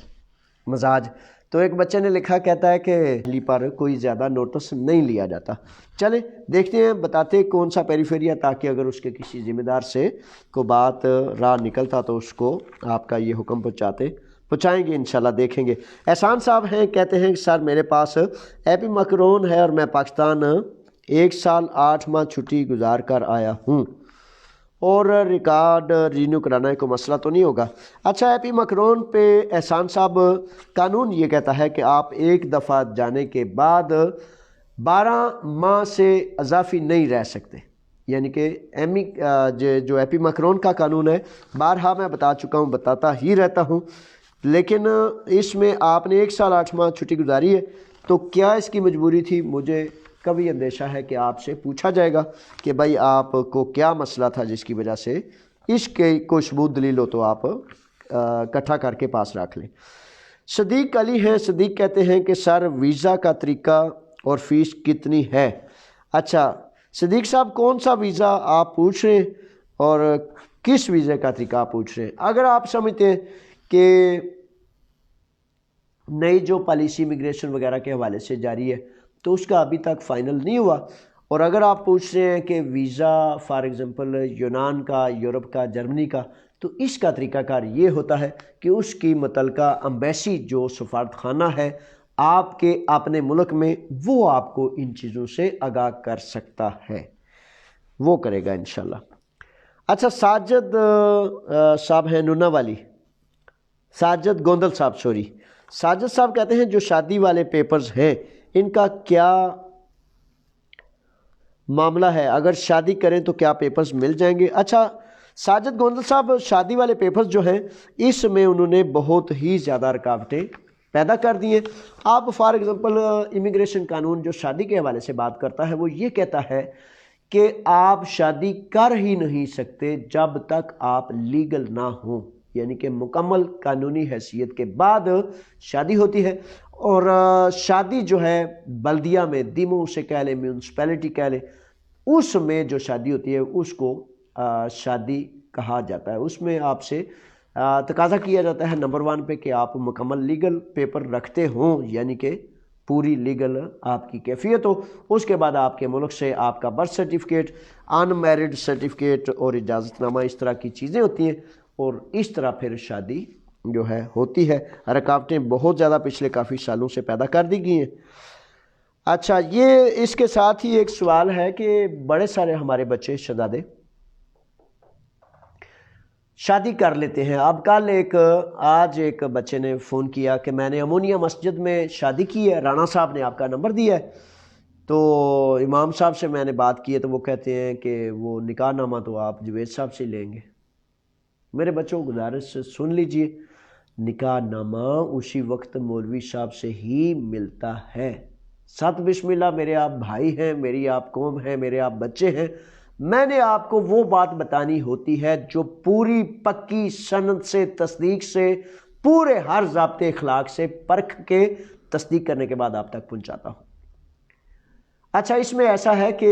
مزاج. تو ایک بچے نے لکھا، کہتا ہے کہ دہلی پر کوئی زیادہ نوٹس نہیں لیا جاتا. چلیں دیکھتے ہیں، بتاتے کون سا پیریفیریا، تاکہ اگر اس کے کسی ذمہ دار سے کو بات راہ نکلتا تو اس کو آپ کا یہ حکم پہنچائیں گے انشاءاللہ. دیکھیں گے. احسان صاحب ہیں، کہتے ہیں کہ سر میرے پاس ایپی مکرون ہے اور میں پاکستان 1 سال 8 ماہ چھٹی گزار کر آیا ہوں، اور ریکارڈ رینیو کرانا ہے، کوئی مسئلہ تو نہیں ہوگا؟ اچھا، ایپی مکرون پہ احسان صاحب قانون یہ کہتا ہے کہ آپ ایک دفعہ جانے کے بعد 12 ماہ سے اضافی نہیں رہ سکتے. یعنی کہ جو ایپی مکرون کا قانون ہے، بارہا میں بتا چکا ہوں، بتاتا ہی رہتا ہوں، لیکن اس میں آپ نے 1 سال 8 ماہ چھٹی گزاری ہے، تو کیا اس کی مجبوری تھی؟ مجھے کبھی اندیشہ ہے کہ آپ سے پوچھا جائے گا کہ بھائی آپ کو کیا مسئلہ تھا جس کی وجہ سے اس کے کوئی ثبوت دلیل ہو تو آپ اکٹھا کر کے پاس رکھ لیں. صدیق علی ہیں، صدیق کہتے ہیں کہ سر ویزا کا طریقہ اور فیس کتنی ہے؟ اچھا صدیق صاحب، کون سا ویزا آپ پوچھ رہے ہیں اور کس ویزے کا طریقہ آپ پوچھ رہے ہیں؟ اگر آپ سمجھتے ہیں کہ نئی جو پالیسی امیگریشن وغیرہ کے حوالے سے جاری ہے تو اس کا ابھی تک فائنل نہیں ہوا، اور اگر آپ پوچھ رہے ہیں کہ ویزا فار ایگزامپل یونان کا، یورپ کا، جرمنی کا، تو اس کا طریقہ کار یہ ہوتا ہے کہ اس کی متعلقہ امبیسی جو سفارت خانہ ہے آپ کے اپنے ملک میں، وہ آپ کو ان چیزوں سے آگاہ کر سکتا ہے، وہ کرے گا انشاءاللہ. اچھا ساجد صاحب ہیں نونا والی، ساجد گوندل صاحب، ساجد صاحب کہتے ہیں جو شادی والے پیپرز ہیں ان کا کیا معاملہ ہے؟ اگر شادی کریں تو کیا پیپرز مل جائیں گے؟ اچھا ساجد گوندل صاحب، شادی والے پیپرز جو ہیں اس میں انہوں نے بہت ہی زیادہ رکاوٹیں پیدا کر دی ہیں. آپ فار ایگزامپل امیگریشن قانون جو شادی کے حوالے سے بات کرتا ہے وہ یہ کہتا ہے کہ آپ شادی کر ہی نہیں سکتے جب تک آپ لیگل نہ ہوں، یعنی کہ مکمل قانونی حیثیت کے بعد شادی ہوتی ہے. اور شادی جو ہے بلدیہ میں، دیمو سے کہہ لیں، میونسپیلٹی کہہ لیں، اس میں جو شادی ہوتی ہے اس کو شادی کہا جاتا ہے. اس میں آپ سے تقاضا کیا جاتا ہے نمبر 1 پہ کہ آپ مکمل لیگل پیپر رکھتے ہوں، یعنی کہ پوری لیگل آپ کی کیفیت ہو. اس کے بعد آپ کے ملک سے آپ کا birth certificate, in married certificate اور اجازت نامہ، اس طرح کی چیزیں ہوتی ہیں، اور اس طرح پھر شادی جو ہے ہوتی ہے. رکاوٹیں بہت زیادہ پچھلے کافی سالوں سے پیدا کر دی گئی ہیں. اچھا یہ اس کے ساتھ ہی ایک سوال ہے کہ بڑے سارے ہمارے بچے شہزادے شادی کر لیتے ہیں. اب کل آج ایک بچے نے فون کیا کہ میں نے امونیا مسجد میں شادی کی ہے، رانا صاحب نے آپ کا نمبر دیا ہے، تو امام صاحب سے میں نے بات کی ہے تو وہ کہتے ہیں کہ وہ نکاح نامہ تو آپ جوید صاحب سے لیں گے. میرے بچوں کو گزارش سے سن لیجئے، نکاح نامہ اسی وقت مولوی صاحب سے ہی ملتا ہے. ست بسم اللہ، میرے آپ بھائی ہیں، میری آپ قوم ہے، میرے آپ بچے ہیں، میں نے آپ کو وہ بات بتانی ہوتی ہے جو پوری پکی سند سے، تصدیق سے، پورے ہر ضابطے اخلاق سے پرکھ کے تصدیق کرنے کے بعد آپ تک پہنچاتا ہوں. اچھا اس میں ایسا ہے کہ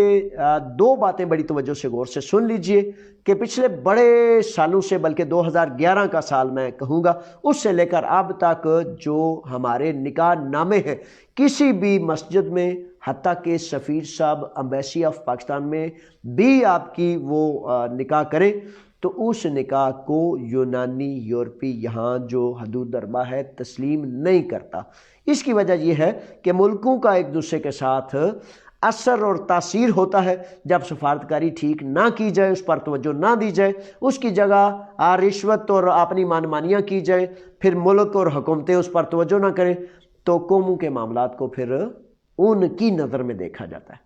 2 باتیں بڑی توجہ سے غور سے سن لیجئے کہ پچھلے بڑے سالوں سے، بلکہ 2011 کا سال میں کہوں گا، اس سے لے کر اب تک جو ہمارے نکاح نامے ہیں کسی بھی مسجد میں، حتیٰ کہ سفیر صاحب امبیسی آف پاکستان میں بھی آپ کی وہ نکاح کریں تو اس نکاح کو یونانی یورپی یہاں جو حدود دربا ہے تسلیم نہیں کرتا. اس کی وجہ یہ ہے کہ ملکوں کا ایک دوسرے کے ساتھ اثر اور تاثیر ہوتا ہے. جب سفارتکاری ٹھیک نہ کی جائے، اس پر توجہ نہ دی جائے، اس کی جگہ رشوت اور اپنی مانمانیاں کی جائے، پھر ملک اور حکومتیں اس پر توجہ نہ کریں تو قوموں کے معاملات کو پھر ان کی نظر میں دیکھا جاتا ہے.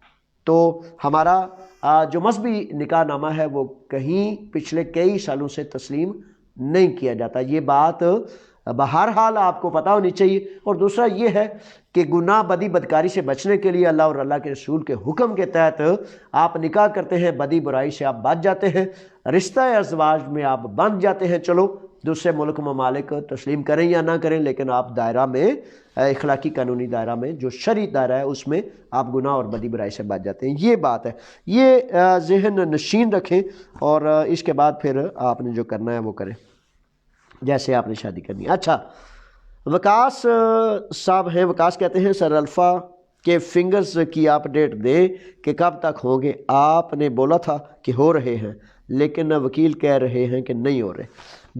تو ہمارا جو مذہبی نکاح نامہ ہے وہ کہیں پچھلے کئی سالوں سے تسلیم نہیں کیا جاتا. یہ بات بہر حال آپ کو پتہ ہونی چاہیے. اور دوسرا یہ ہے کہ گناہ بدی بدکاری سے بچنے کے لیے اللہ اور اللہ کے رسول کے حکم کے تحت آپ نکاح کرتے ہیں، بدی برائی سے آپ بچ جاتے ہیں، رشتہ ازواج میں آپ بندھ جاتے ہیں. چلو دوسرے ملک ممالک تسلیم کریں یا نہ کریں، لیکن آپ دائرہ میں اخلاقی قانونی دائرہ میں جو شرعی دائرہ ہے اس میں آپ گناہ اور بدی برائی سے بچ جاتے ہیں۔ یہ بات ہے، یہ ذہن نشین رکھیں، اور اس کے بعد پھر آپ نے جو کرنا ہے وہ کریں جیسے آپ نے شادی کرنی ہے۔ اچھا، وکاس صاحب ہیں، وکاس کہتے ہیں سر الفا کے فنگرز کی آپ ڈیٹ دیں کہ کب تک ہوں گے؟ آپ نے بولا تھا کہ ہو رہے ہیں، لیکن وکیل کہہ رہے ہیں کہ نہیں ہو رہے۔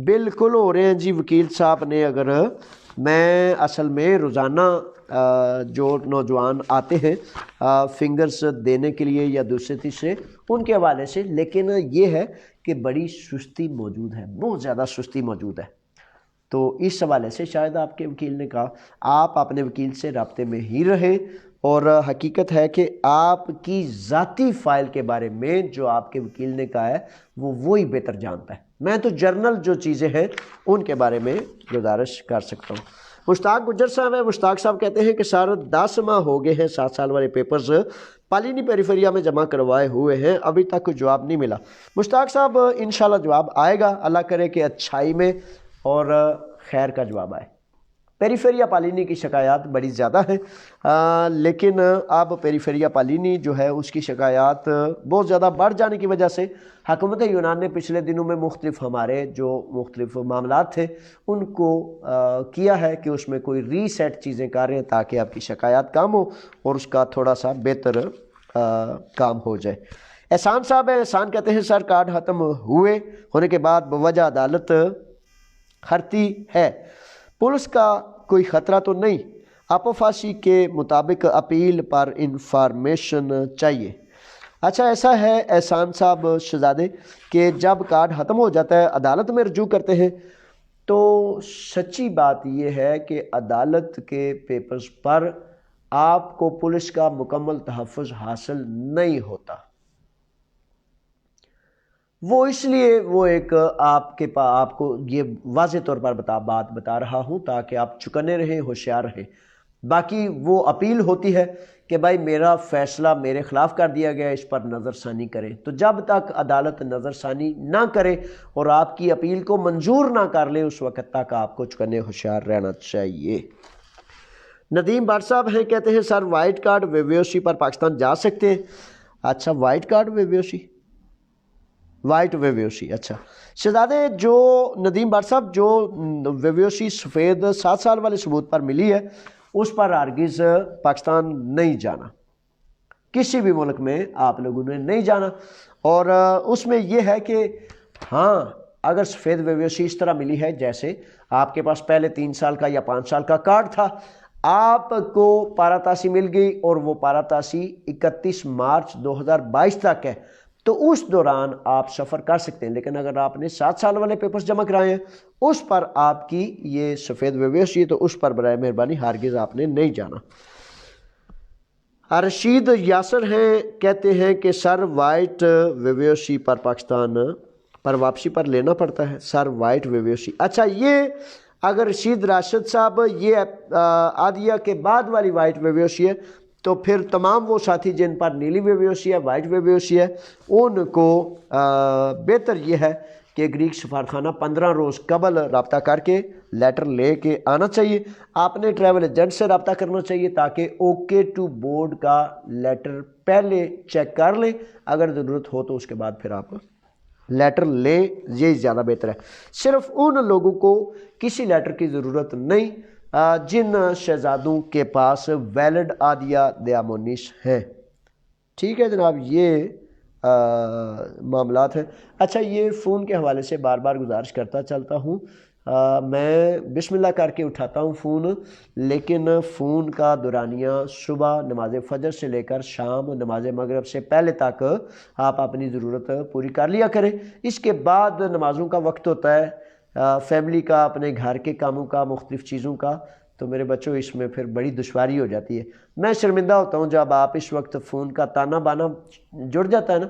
بالکل ہو رہے ہیں جی وکیل صاحب نے، اگر میں اصل میں روزانہ جو نوجوان آتے ہیں فنگرز دینے کے لیے یا دوسرے تیسرے ان کے حوالے سے، لیکن یہ ہے کہ بڑی سستی موجود ہے، بہت زیادہ سستی موجود ہے، تو اس حوالے سے شاید آپ کے وکیل نے کہا آپ اپنے وکیل سے رابطے میں ہی رہیں، اور حقیقت ہے کہ آپ کی ذاتی فائل کے بارے میں جو آپ کے وکیل نے کہا ہے وہ وہی بہتر جانتا ہے، میں تو جرنل جو چیزیں ہیں ان کے بارے میں گزارش کر سکتا ہوں۔ مشتاق گجر صاحب ہے، مشتاق صاحب کہتے ہیں کہ سر 10 ماہ ہو گئے ہیں 7 سال والے پیپرز پالینی پیریفیریا میں جمع کروائے ہوئے ہیں، ابھی تک کوئی جواب نہیں ملا۔ مشتاق صاحب انشاءاللہ جواب آئے گا، اللہ کرے کہ اچھائی میں اور خیر کا جواب آئے۔ پیریفیریا پالینی کی شکایات بڑی زیادہ ہیں، لیکن اب پیریفیریا پالینی جو ہے اس کی شکایات بہت زیادہ بڑھ جانے کی وجہ سے حکومت یونان نے پچھلے دنوں میں مختلف ہمارے جو مختلف معاملات تھے ان کو کیا ہے کہ اس میں کوئی ری سیٹ چیزیں کر رہے ہیں تاکہ آپ کی شکایات کم ہو اور اس کا تھوڑا سا بہتر کام ہو جائے۔ احسان صاحب ہے، احسان کہتے ہیں سر کارڈ ختم ہونے کے بعد بوجہ عدالت ہرتی ہے، پولیس کا کوئی خطرہ تو نہیں؟ اپوفاسی کے مطابق اپیل پر انفارمیشن چاہیے۔ اچھا ایسا ہے احسان صاحب شہزادے کہ جب کارڈ ختم ہو جاتا ہے عدالت میں رجوع کرتے ہیں تو سچی بات یہ ہے کہ عدالت کے پیپرز پر آپ کو پولیس کا مکمل تحفظ حاصل نہیں ہوتا، وہ اس لیے وہ ایک آپ کو یہ واضح طور پر بات بتا رہا ہوں تاکہ آپ چکنے رہیں، ہوشیار رہیں۔ باقی وہ اپیل ہوتی ہے کہ بھائی میرا فیصلہ میرے خلاف کر دیا گیا، اس پر نظر ثانی کریں، تو جب تک عدالت نظر ثانی نہ کرے اور آپ کی اپیل کو منظور نہ کر لے اس وقت تک آپ کو چکنے ہوشیار رہنا چاہیے۔ ندیم بٹ صاحب ہیں، کہتے ہیں سر وائٹ کارڈ ویویوسی پر پاکستان جا سکتے ہیں؟ اچھا وائٹ کارڈ ویویوسی، وائٹ ویویوسی، اچھا شہزادے جو ندیم بٹ صاحب جو ویویوسی سفید 7 سال والے ثبوت پر ملی ہے اس پر ہرگز پاکستان نہیں جانا، کسی بھی ملک میں آپ لوگوں نے نہیں جانا، اور اس میں یہ ہے کہ ہاں اگر سفید ویویوسی اس طرح ملی ہے جیسے آپ کے پاس پہلے 3 سال کا یا 5 سال کا کارڈ تھا، آپ کو پاراتاسی مل گئی اور وہ پاراتاسی 31 مارچ 2022 تک ہے، تو اس دوران آپ سفر کر سکتے ہیں، لیکن اگر آپ نے 7 سال والے پیپرز جمع کرائے ہیں اس پر آپ کی یہ سفید ویویوسی ہے تو اس پر برائے مہربانی ہرگز آپ نے نہیں جانا۔ رشید یاسر ہیں، کہتے ہیں کہ سر وائٹ ویویوسی پر پاکستان پر واپسی پر لینا پڑتا ہے، سر وائٹ ویویوسی، اچھا یہ اگر رشید راشد صاحب یہ عادیہ کے بعد والی وائٹ ویویوسی ہے تو پھر تمام وہ ساتھی جن پر نیلی ویویوسی ہے وائٹ ویویوسی ہے ان کو بہتر یہ ہے کہ گریک سفارتخانہ 15 روز قبل رابطہ کر کے لیٹر لے کے آنا چاہیے، آپ نے ٹریول ایجنٹ سے رابطہ کرنا چاہیے تاکہ اوکے ٹو بورڈ کا لیٹر پہلے چیک کر لیں، اگر ضرورت ہو تو اس کے بعد پھر آپ لیٹر لیں، یہ زیادہ بہتر ہے۔ صرف ان لوگوں کو کسی لیٹر کی ضرورت نہیں جن شہزادوں کے پاس ویلڈ عادیہ دیامونیس ہیں، ٹھیک ہے جناب، یہ معاملات ہیں۔ اچھا یہ فون کے حوالے سے بار بار گزارش کرتا چلتا ہوں، میں بسم اللہ کر کے اٹھاتا ہوں فون، لیکن فون کا دورانیہ صبح نماز فجر سے لے کر شام نماز مغرب سے پہلے تک آپ اپنی ضرورت پوری کر لیا کریں، اس کے بعد نمازوں کا وقت ہوتا ہے، فیملی کا، اپنے گھر کے کاموں کا، مختلف چیزوں کا، تو میرے بچوں اس میں پھر بڑی دشواری ہو جاتی ہے، میں شرمندہ ہوتا ہوں جب آپ اس وقت فون کا تانا بانا جڑ جاتا ہے نا،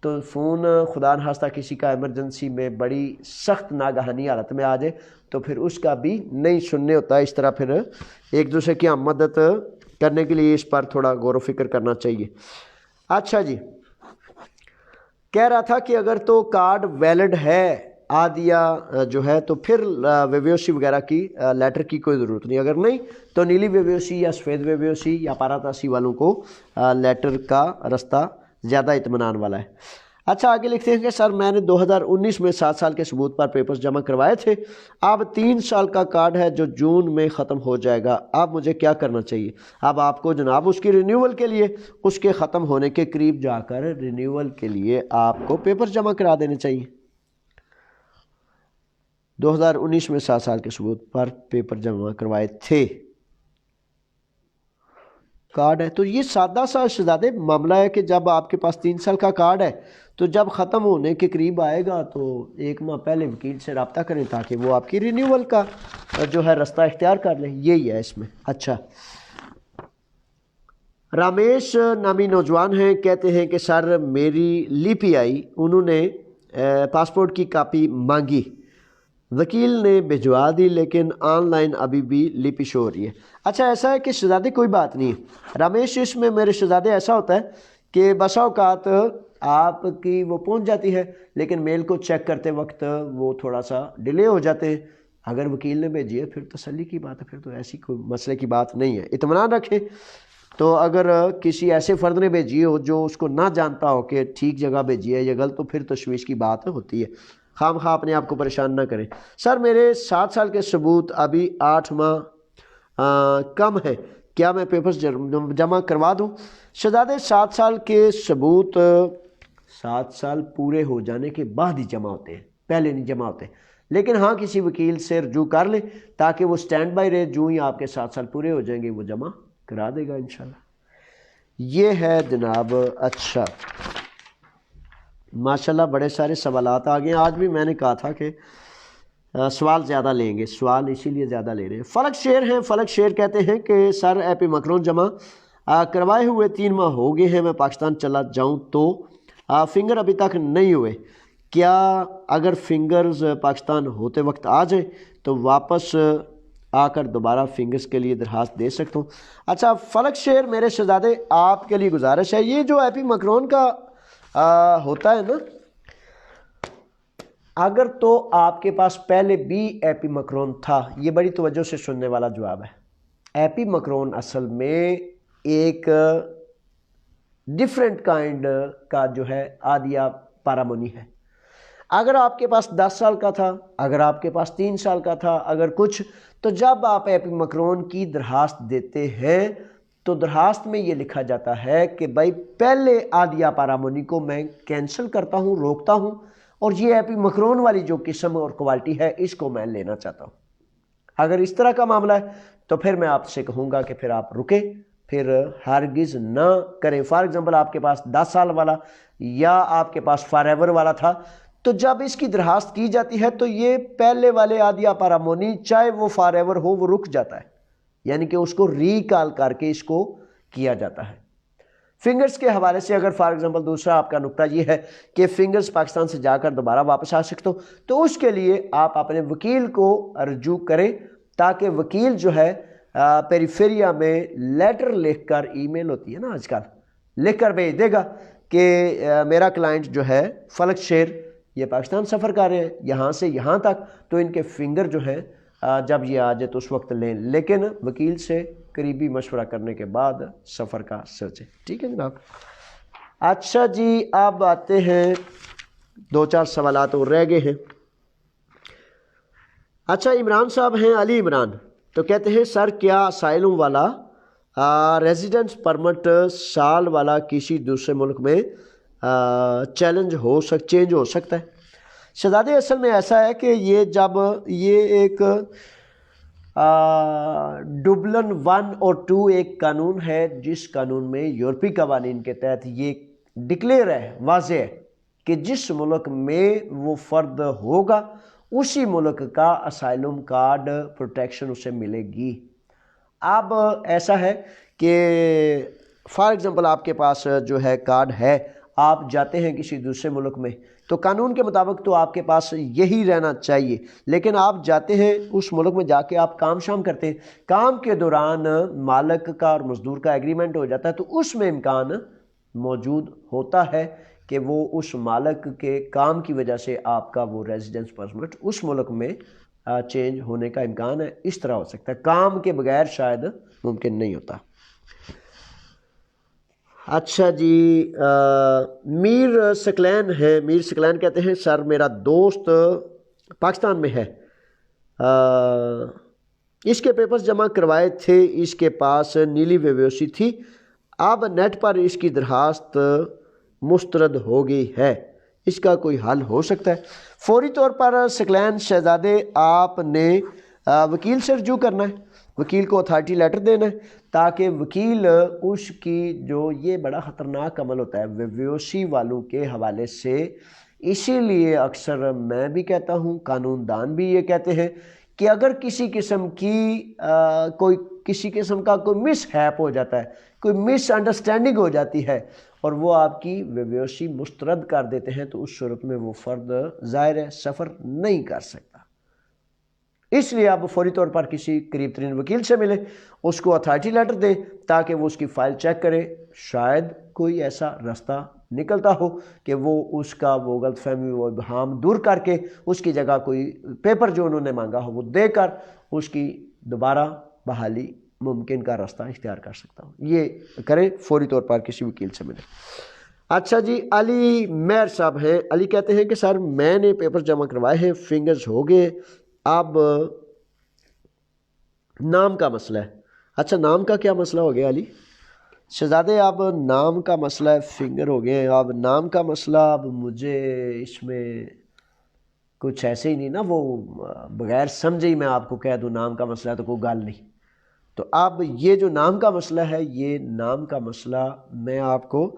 تو فون خدا نخواستہ کسی کا ایمرجنسی میں بڑی سخت ناگہانی حالت میں آ جائے تو پھر اس کا بھی نہیں سننے ہوتا ہے، اس طرح پھر ایک دوسرے کی مدد کرنے کے لیے اس پر تھوڑا غور و فکر کرنا چاہیے۔ اچھا جی، کہہ رہا تھا کہ اگر تو کارڈ ویلڈ ہے عادیہ جو ہے تو پھر ویویوسی وغیرہ کی لیٹر کی کوئی ضرورت نہیں، اگر نہیں تو نیلی ویویوسی یا سفید ویویوسی یا پاراتاسی والوں کو لیٹر کا رستہ زیادہ اطمینان والا ہے۔ اچھا آگے لکھتے ہیں کہ سر میں نے 2019 میں 7 سال کے ثبوت پر پیپرز جمع کروائے تھے، اب 3 سال کا کارڈ ہے جو جون میں ختم ہو جائے گا، اب مجھے کیا کرنا چاہیے؟ اب آپ کو جناب اس کی رینیول کے لیے اس کے ختم ہونے کے قریب جا کر رینیول کے لیے آپ کو پیپرز جمع کرا دینے چاہیے۔ 2019 میں 7 سال کے ثبوت پر پیپر جمع کروائے تھے، کارڈ ہے تو یہ سادہ سا شہزادے معاملہ ہے کہ جب آپ کے پاس 3 سال کا کارڈ ہے تو جب ختم ہونے کے قریب آئے گا تو 1 ماہ پہلے وکیل سے رابطہ کریں تاکہ وہ آپ کی رینیول کا جو ہے رستہ اختیار کر لیں، یہی ہے اس میں۔ اچھا رامیش نامی نوجوان ہیں، کہتے ہیں کہ سر میری لیپی آئی، انہوں نے پاسپورٹ کی کاپی مانگی، وکیل نے بھجوا دی لیکن آن لائن ابھی بھی لیپی شو ہو رہی ہے۔ اچھا ایسا ہے کہ شہزادے کوئی بات نہیں ہے رمیش، اس میں میرے شہزادے ایسا ہوتا ہے کہ بسا اوقات آپ کی وہ پہنچ جاتی ہے لیکن میل کو چیک کرتے وقت وہ تھوڑا سا ڈیلے ہو جاتے ہیں، اگر وکیل نے بھیجی ہے پھر تسلی کی بات ہے، پھر تو ایسی کوئی مسئلے کی بات نہیں ہے، اطمینان رکھیں۔ تو اگر کسی ایسے فرد نے بھیجی ہو جو اس کو نہ جانتا ہو کہ ٹھیک جگہ بھیجی ہے یا غلط، تو پھر تشویش کی بات ہوتی ہے، خام خواہ اپنے آپ کو پریشان نہ کریں۔ سر میرے 7 سال کے ثبوت ابھی 8 ماہ کم ہے، کیا میں پیپرز جمع کروا دوں؟ شہزادے 7 سال کے ثبوت 7 سال پورے ہو جانے کے بعد ہی جمع ہوتے ہیں، پہلے نہیں جمع ہوتے، لیکن ہاں کسی وکیل سے رجوع کر لیں تاکہ وہ سٹینڈ بائی رہے، جو ہی آپ کے 7 سال پورے ہو جائیں گے وہ جمع کرا دے گا انشاءاللہ۔ یہ ہے جناب۔ اچھا ماشاءاللہ بڑے سارے سوالات آ گئے ہیں، آج بھی میں نے کہا تھا کہ سوال زیادہ لیں گے، سوال اسی لیے زیادہ لے رہے ہیں۔ فلک شیر ہیں، فلک شیر کہتے ہیں کہ سر ایپی مکرون جمع کروائے ہوئے 3 ماہ ہو گئے ہیں، میں پاکستان چلا جاؤں تو فنگر ابھی تک نہیں ہوئے، کیا اگر فنگرز پاکستان ہوتے وقت آ جائیں تو واپس آ کر دوبارہ فنگرز کے لیے درخواست دے سکتا ہوں؟ اچھا فلک شیر میرے شہزادے آپ کے لیے گزارش ہے، یہ جو ایپی مکرون کا ہوتا ہے نا، اگر تو آپ کے پاس پہلے بھی ایپی مکرون تھا، یہ بڑی توجہ سے سننے والا جواب ہے، ایپی مکرون اصل میں ایک ڈیفرنٹ کائنڈ کا جو ہے عادیہ پارامونی ہے۔ اگر آپ کے پاس 10 سال کا تھا، اگر آپ کے پاس 3 سال کا تھا، اگر کچھ، تو جب آپ ایپی مکرون کی درخواست دیتے ہیں تو درخواست میں یہ لکھا جاتا ہے کہ بھائی پہلے عادیہ پارامونی کو میں کینسل کرتا ہوں، روکتا ہوں، اور یہ ایپی مکرون والی جو قسم اور کوالٹی ہے اس کو میں لینا چاہتا ہوں۔ اگر اس طرح کا معاملہ ہے تو پھر میں آپ سے کہوں گا کہ پھر آپ رکیں، پھر ہرگز نہ کریں۔ فار ایگزامپل آپ کے پاس 10 سال والا یا آپ کے پاس فار ایور والا تھا، تو جب اس کی درخواست کی جاتی ہے تو یہ پہلے والے عادیہ پارامونی چاہے وہ فار ایور ہو وہ رک جاتا ہے، یعنی کہ اس کو ریکال کر کے اس کو کیا جاتا ہے۔ فنگرز کے حوالے سے اگر فار ایگزامپل دوسرا آپ کا نقطہ یہ ہے کہ فنگرز پاکستان سے جا کر دوبارہ واپس آ سکتا ہوں، تو اس کے لیے آپ اپنے وکیل کو رجوع کریں تاکہ وکیل جو ہے پیریفیریا میں لیٹر لکھ کر، ای میل ہوتی ہے نا آج کل، لکھ کر بھیج دے گا کہ میرا کلائنٹ جو ہے فلک شیر یہ پاکستان سفر کر رہے ہیں یہاں سے یہاں تک، تو ان کے فنگر جو ہیں جب یہ آ جائے تو اس وقت لیں، لیکن وکیل سے قریبی مشورہ کرنے کے بعد سفر کا سوچیں۔ ٹھیک ہے جناب۔ اچھا جی اب آتے ہیں 2-4 سوالات اور رہ گئے ہیں۔ اچھا عمران صاحب ہیں، علی عمران، تو کہتے ہیں سر کیا اسائلم والا ریزیڈنس پرمٹ سال والا کسی دوسرے ملک میں چینج ہو سکتا ہے؟ شہزادے اصل میں ایسا ہے کہ یہ جب یہ ایک ڈبلن 1 اور 2 ایک قانون ہے جس قانون میں یورپی قوانین کے تحت یہ ڈکلیئر ہے، واضح ہے کہ جس ملک میں وہ فرد ہوگا اسی ملک کا اسائلم کارڈ پروٹیکشن اسے ملے گی۔ اب ایسا ہے کہ فار ایگزامپل آپ کے پاس جو ہے کارڈ ہے، آپ جاتے ہیں کسی دوسرے ملک میں تو قانون کے مطابق تو آپ کے پاس یہی رہنا چاہیے، لیکن آپ جاتے ہیں اس ملک میں، جا کے آپ کام شام کرتے ہیں، کام کے دوران مالک کا اور مزدور کا ایگریمنٹ ہو جاتا ہے تو اس میں امکان موجود ہوتا ہے کہ وہ اس مالک کے کام کی وجہ سے آپ کا وہ ریزیڈنس پرمٹ اس ملک میں چینج ہونے کا امکان ہے، اس طرح ہو سکتا ہے، کام کے بغیر شاید ممکن نہیں ہوتا۔ اچھا جی، میر سکلین ہے، میر سکلین کہتے ہیں سر میرا دوست پاکستان میں ہے، اس کے پیپرز جمع کروائے تھے، اس کے پاس نیلی ویوسی تھی، اب نیٹ پر اس کی درخواست مسترد ہو گئی ہے، اس کا کوئی حل ہو سکتا ہے؟ فوری طور پر سکلین شہزادے آپ نے وکیل سے رجوع کرنا ہے، وکیل کو اتھارٹی لیٹر دینا ہے تاکہ وکیل اس کی جو یہ بڑا خطرناک عمل ہوتا ہے ویوسی والوں کے حوالے سے، اسی لیے اکثر میں بھی کہتا ہوں، قانون دان بھی یہ کہتے ہیں کہ اگر کسی قسم کی کسی قسم کا کوئی مس ہیپ ہو جاتا ہے، کوئی مس انڈرسٹینڈنگ ہو جاتی ہے اور وہ آپ کی ویوسی مسترد کر دیتے ہیں، تو اس صورت میں وہ فرد ظاہر ہے سفر نہیں کر سکتا۔ اس لیے آپ فوری طور پر کسی قریب ترین وکیل سے ملیں، اس کو اتھارٹی لیٹر دیں تاکہ وہ اس کی فائل چیک کرے، شاید کوئی ایسا راستہ نکلتا ہو کہ وہ اس کا وہ غلط فہمی وہ ابہام دور کر کے اس کی جگہ کوئی پیپر جو انہوں نے مانگا ہو وہ دے کر اس کی دوبارہ بحالی ممکن کا راستہ اختیار کر سکتا ہوں۔ یہ کریں، فوری طور پر کسی وکیل سے ملیں۔ اچھا جی، علی مہر صاحب ہیں، علی کہتے ہیں کہ سر میں نے پیپر جمع کروائے ہیں، فنگرز ہو گئے، اب نام کا مسئلہ ہے۔ اچھا، نام کا کیا مسئلہ ہو گیا علی شہزادے؟ اب نام کا مسئلہ ہے، فنگر ہو گئے ہیں، اب نام کا مسئلہ، اب مجھے اس میں کچھ ایسے ہی نہیں نا، وہ بغیر سمجھے ہی میں آپ کو کہہ دوں نام کا مسئلہ ہے تو کوئی گل نہیں۔ تو اب یہ جو نام کا مسئلہ ہے، یہ نام کا مسئلہ میں آپ کو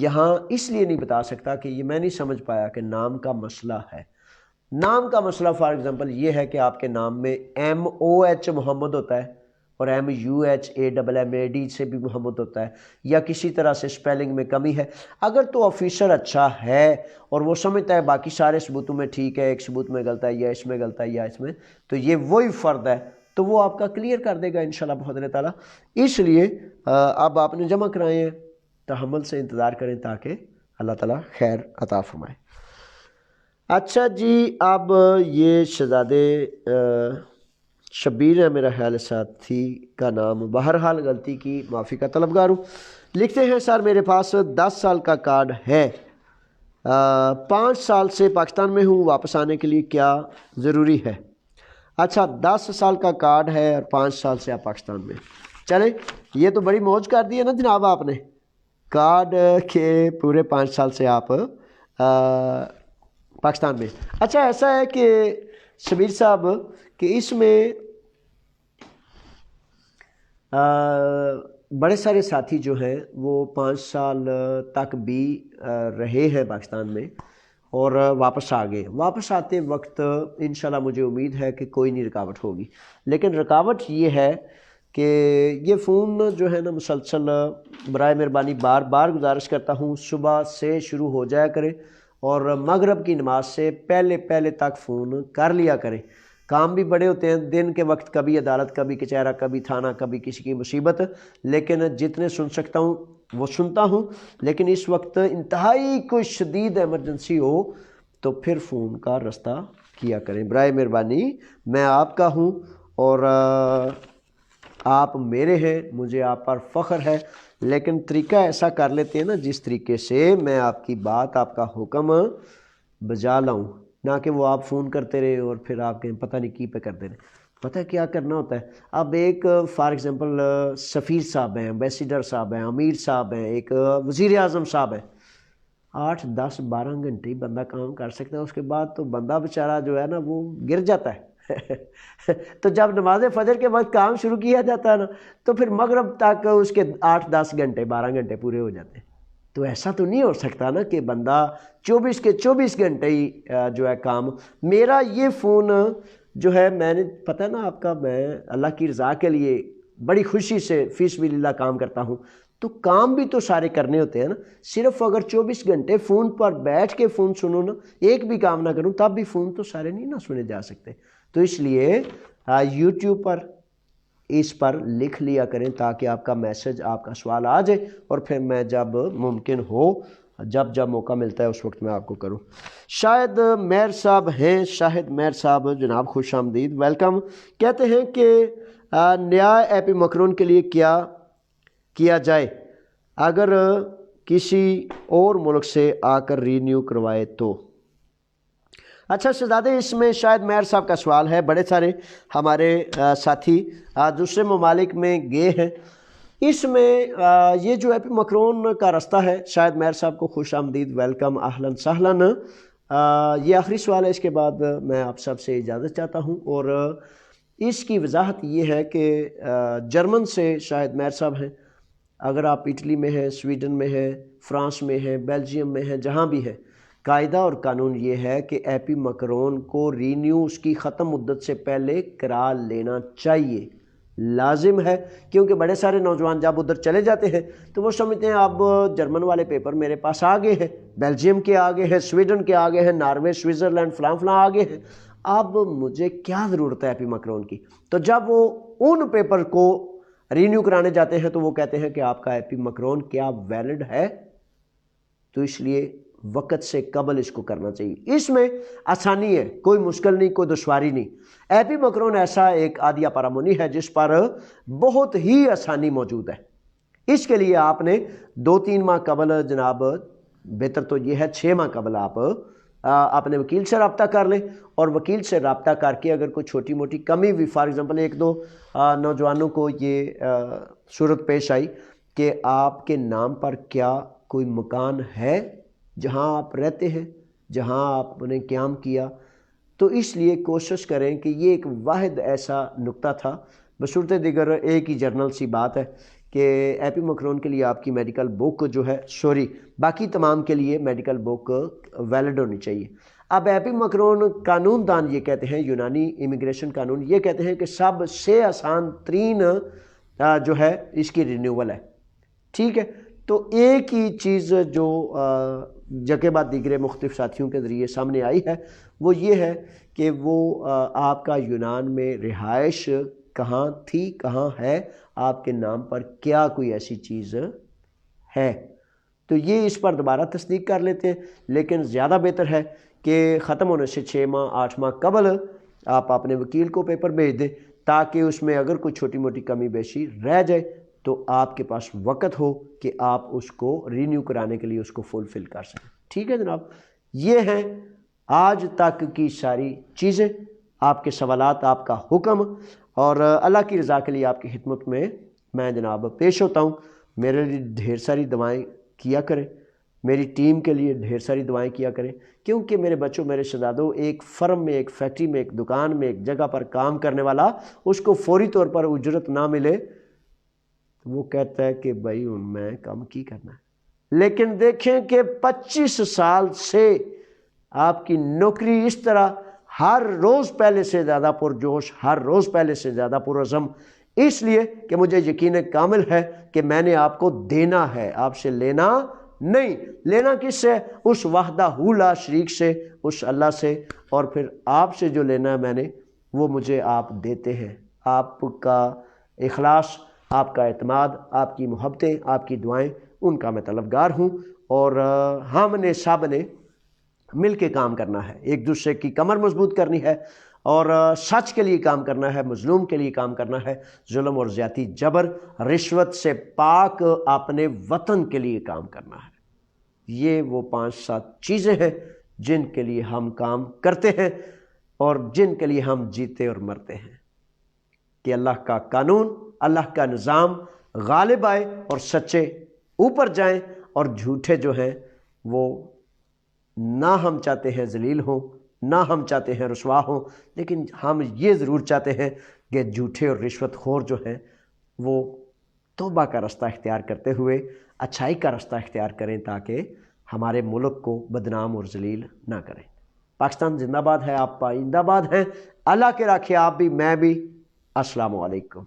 یہاں اس لیے نہیں بتا سکتا کہ یہ میں نہیں سمجھ پایا کہ نام کا مسئلہ ہے۔ نام کا مسئلہ فار ایگزامپل یہ ہے کہ آپ کے نام میں MOH محمد ہوتا ہے اور MUHAMMAD سے بھی محمد ہوتا ہے، یا کسی طرح سے سپیلنگ میں کمی ہے، اگر تو آفیسر اچھا ہے اور وہ سمجھتا ہے باقی سارے ثبوتوں میں ٹھیک ہے، ایک ثبوت میں غلط ہے یا اس میں غلط ہے یا اس میں، تو یہ وہی فرد ہے تو وہ آپ کا کلیئر کر دے گا انشاءاللہ بفضل تعالیٰ۔ اس لیے اب آپ نے جمع کرائے ہیں، تحمل سے انتظار کریں تاکہ اللہ تعالیٰ خیر عطا فرمائے۔ اچھا جی، اب یہ شہزادے شبیر ہے میرا خیال ساتھی کا نام، بہرحال غلطی کی معافی کا طلبگار ہوں، لکھتے ہیں سر میرے پاس 10 سال کا کارڈ ہے، 5 سال سے پاکستان میں ہوں، واپس آنے کے لیے کیا ضروری ہے؟ اچھا، 10 سال کا کارڈ ہے اور 5 سال سے آپ پاکستان میں، چلیں یہ تو بڑی موج کر دی ہے نا جناب آپ نے، کارڈ کے پورے 5 سال سے آپ پاکستان میں۔ اچھا ایسا ہے کہ شبیر صاحب کہ اس میں بڑے سارے ساتھی جو ہیں وہ 5 سال تک بھی رہے ہیں پاکستان میں اور واپس آ گئے، واپس آتے وقت انشاءاللہ مجھے امید ہے کہ کوئی نہیں رکاوٹ ہوگی، لیکن رکاوٹ یہ ہے کہ یہ فون جو ہے نا مسلسل برائے مہربانی بار بار گزارش کرتا ہوں صبح سے شروع ہو جایا کرے اور مغرب کی نماز سے پہلے تک فون کر لیا کریں، کام بھی بڑے ہوتے ہیں دن کے وقت، کبھی عدالت، کبھی کچہرہ، کبھی تھانہ، کبھی کسی کی مصیبت، لیکن جتنے سن سکتا ہوں وہ سنتا ہوں، لیکن اس وقت انتہائی کوئی شدید ایمرجنسی ہو تو پھر فون کا راستہ کیا کریں برائے مہربانی، میں آپ کا ہوں اور آپ میرے ہیں، مجھے آپ پر فخر ہے، لیکن طریقہ ایسا کر لیتے ہیں نا جس طریقے سے میں آپ کی بات، آپ کا حکم بجا لاؤں، نہ کہ وہ آپ فون کرتے رہے اور پھر آپ کہیں پتہ نہیں کی پہ کر دے رہے، پتہ کیا کرنا ہوتا ہے۔ اب ایک فار ایگزامپل سفیر صاحب ہیں، ایمبیسیڈر صاحب ہیں، امیر صاحب ہیں، ایک وزیر اعظم صاحب ہیں، 8 10 12 گھنٹے ہی بندہ کام کر سکتا ہے، اس کے بعد تو بندہ بیچارہ جو ہے نا وہ گر جاتا ہے تو جب نماز فجر کے وقت کام شروع کیا جاتا ہے نا تو پھر مغرب تک اس کے 8 10 گھنٹے 12 گھنٹے پورے ہو جاتے ہیں، تو ایسا تو نہیں ہو سکتا نا کہ بندہ 24 کے 24 گھنٹے ہی جو ہے کام۔ میرا یہ فون جو ہے میں نے پتہ ہے نا آپ کا، میں اللہ کی رضا کے لیے بڑی خوشی سے فی سبیل اللہ کام کرتا ہوں، تو کام بھی تو سارے کرنے ہوتے ہیں نا، صرف اگر 24 گھنٹے فون پر بیٹھ کے فون سنو نا، ایک بھی کام نہ کروں تب بھی فون تو سارے نہیں نہ سنے جا سکتے، تو اس لیے یوٹیوب پر اس پر لکھ لیا کریں تاکہ آپ کا میسج، آپ کا سوال آ جائے اور پھر میں جب ممکن ہو جب جب موقع ملتا ہے اس وقت میں آپ کو کروں. شاہد مہر صاحب ہیں, شاہد مہر صاحب جناب خوش آمدید, ویلکم. کہتے ہیں کہ نیا ایپی مکرون کے لیے کیا کیا جائے اگر کسی اور ملک سے آ کر رینیو کروائے تو. اچھا شہزادے, اس میں شاید مہر صاحب کا سوال ہے. بڑے سارے ہمارے ساتھی دوسرے ممالک میں گئے ہیں. اس میں یہ جو ایپی مکرون کا رستہ ہے, شاید مہر صاحب کو خوش آمدید, ویلکم, اہلاً سہلاً. یہ آخری سوال ہے, اس کے بعد میں آپ سب سے اجازت چاہتا ہوں. اور اس کی وضاحت یہ ہے کہ جرمن سے شاید مہر صاحب ہیں. اگر آپ اٹلی میں ہیں, سویڈن میں ہیں, فرانس میں ہیں, بیلجیم میں ہیں, جہاں بھی ہے, قاعدہ اور قانون یہ ہے کہ ایپی مکرون کو رینیو اس کی ختم مدت سے پہلے کرا لینا چاہیے, لازم ہے. کیونکہ بڑے سارے نوجوان جب ادھر چلے جاتے ہیں تو وہ سمجھتے ہیں اب جرمن والے پیپر میرے پاس آگے ہیں, بیلجیم کے آگے ہیں, سویڈن کے آگے ہیں, ناروے, سوئٹزرلینڈ, فلاں فلاں آگے ہیں, اب مجھے کیا ضرورت ہے ایپی مکرون کی. تو جب وہ ان پیپر کو رینیو کرانے جاتے ہیں تو وہ کہتے ہیں کہ آپ کا ایپی مکرون کیا ویلڈ ہے, تو اس لیے وقت سے قبل اس کو کرنا چاہیے. اس میں آسانی ہے, کوئی مشکل نہیں, کوئی دشواری نہیں. ایپی مکرون ایسا ایک آدیا پارامونی ہے جس پر بہت ہی آسانی موجود ہے. اس کے لیے آپ نے 2-3 ماہ قبل, جناب بہتر تو یہ ہے 6 ماہ قبل آپ اپنے وکیل سے رابطہ کر لیں, اور وکیل سے رابطہ کر کے اگر کوئی چھوٹی موٹی کمی بھی, فار ایگزامپل 1-2 نوجوانوں کو یہ صورت پیش آئی کہ آپ کے نام پر کیا کوئی مکان ہے جہاں آپ رہتے ہیں, جہاں آپ نے قیام کیا, تو اس لیے کوشش کریں کہ یہ ایک واحد ایسا نقطہ تھا. بصورت دیگر ایک ہی جرنل سی بات ہے کہ ایپی مکرون کے لیے آپ کی میڈیکل بک جو ہے, سوری باقی تمام کے لیے میڈیکل بک ویلڈ ہونی چاہیے. اب ایپی مکرون قانون دان یہ کہتے ہیں, یونانی امیگریشن قانون یہ کہتے ہیں کہ سب سے آسان ترین جو ہے اس کی رینیول ہے. ٹھیک ہے, تو ایک ہی چیز جو جگہ بعد دیگرے مختلف ساتھیوں کے ذریعے سامنے آئی ہے وہ یہ ہے کہ وہ آپ کا یونان میں رہائش کہاں تھی, کہاں ہے, آپ کے نام پر کیا کوئی ایسی چیز ہے, تو یہ اس پر دوبارہ تصدیق کر لیتے ہیں. لیکن زیادہ بہتر ہے کہ ختم ہونے سے 6 ماہ 8 ماہ قبل آپ اپنے وکیل کو پیپر بھیج دیں, تاکہ اس میں اگر کوئی چھوٹی موٹی کمی بیشی رہ جائے تو آپ کے پاس وقت ہو کہ آپ اس کو رینیو کرانے کے لیے اس کو فلفل کر سکیں. ٹھیک ہے جناب, یہ ہیں آج تک کی ساری چیزیں, آپ کے سوالات, آپ کا حکم, اور اللہ کی رضا کے لیے آپ کی خدمت میں جناب پیش ہوتا ہوں. میرے لیے ڈھیر ساری دعائیں کیا کریں, میری ٹیم کے لیے ڈھیر ساری دعائیں کیا کریں, کیونکہ میرے بچوں, میرے شہزادوں, ایک فرم میں, ایک فیکٹری میں, ایک دکان میں, ایک جگہ پر کام کرنے والا, اس کو فوری طور پر اجرت نہ ملے وہ کہتا ہے کہ بھائی میں کام کی کرنا ہے. لیکن دیکھیں کہ 25 سال سے آپ کی نوکری اس طرح ہر روز پہلے سے زیادہ پرجوش, ہر روز پہلے سے زیادہ پرعزم, اس لیے کہ مجھے یقین کامل ہے کہ میں نے آپ کو دینا ہے, آپ سے لینا نہیں. لینا کس سے؟ اس وحدہ لا شریک سے, اس اللہ سے, اور پھر آپ سے جو لینا ہے میں نے وہ مجھے آپ دیتے ہیں. آپ کا اخلاص, آپ کا اعتماد, آپ کی محبتیں, آپ کی دعائیں, ان کا میں طلبگار ہوں. اور ہم نے سب نے مل کے کام کرنا ہے, ایک دوسرے کی کمر مضبوط کرنی ہے, اور سچ کے لیے کام کرنا ہے, مظلوم کے لیے کام کرنا ہے, ظلم اور زیادتی, جبر, رشوت سے پاک اپنے وطن کے لیے کام کرنا ہے. یہ وہ 5-7 چیزیں ہیں جن کے لیے ہم کام کرتے ہیں اور جن کے لیے ہم جیتے اور مرتے ہیں, کہ اللہ کا قانون, اللہ کا نظام غالب آئے اور سچے اوپر جائیں, اور جھوٹے جو ہیں وہ نہ ہم چاہتے ہیں ذلیل ہوں, نہ ہم چاہتے ہیں رسوا ہوں, لیکن ہم یہ ضرور چاہتے ہیں کہ جھوٹے اور رشوت خور جو ہیں وہ توبہ کا رستہ اختیار کرتے ہوئے اچھائی کا رستہ اختیار کریں, تاکہ ہمارے ملک کو بدنام اور ذلیل نہ کریں. پاکستان زندہ باد ہے, آپ پائندہ باد ہیں. اللہ کے راکھے آپ بھی, میں بھی. السلام علیکم.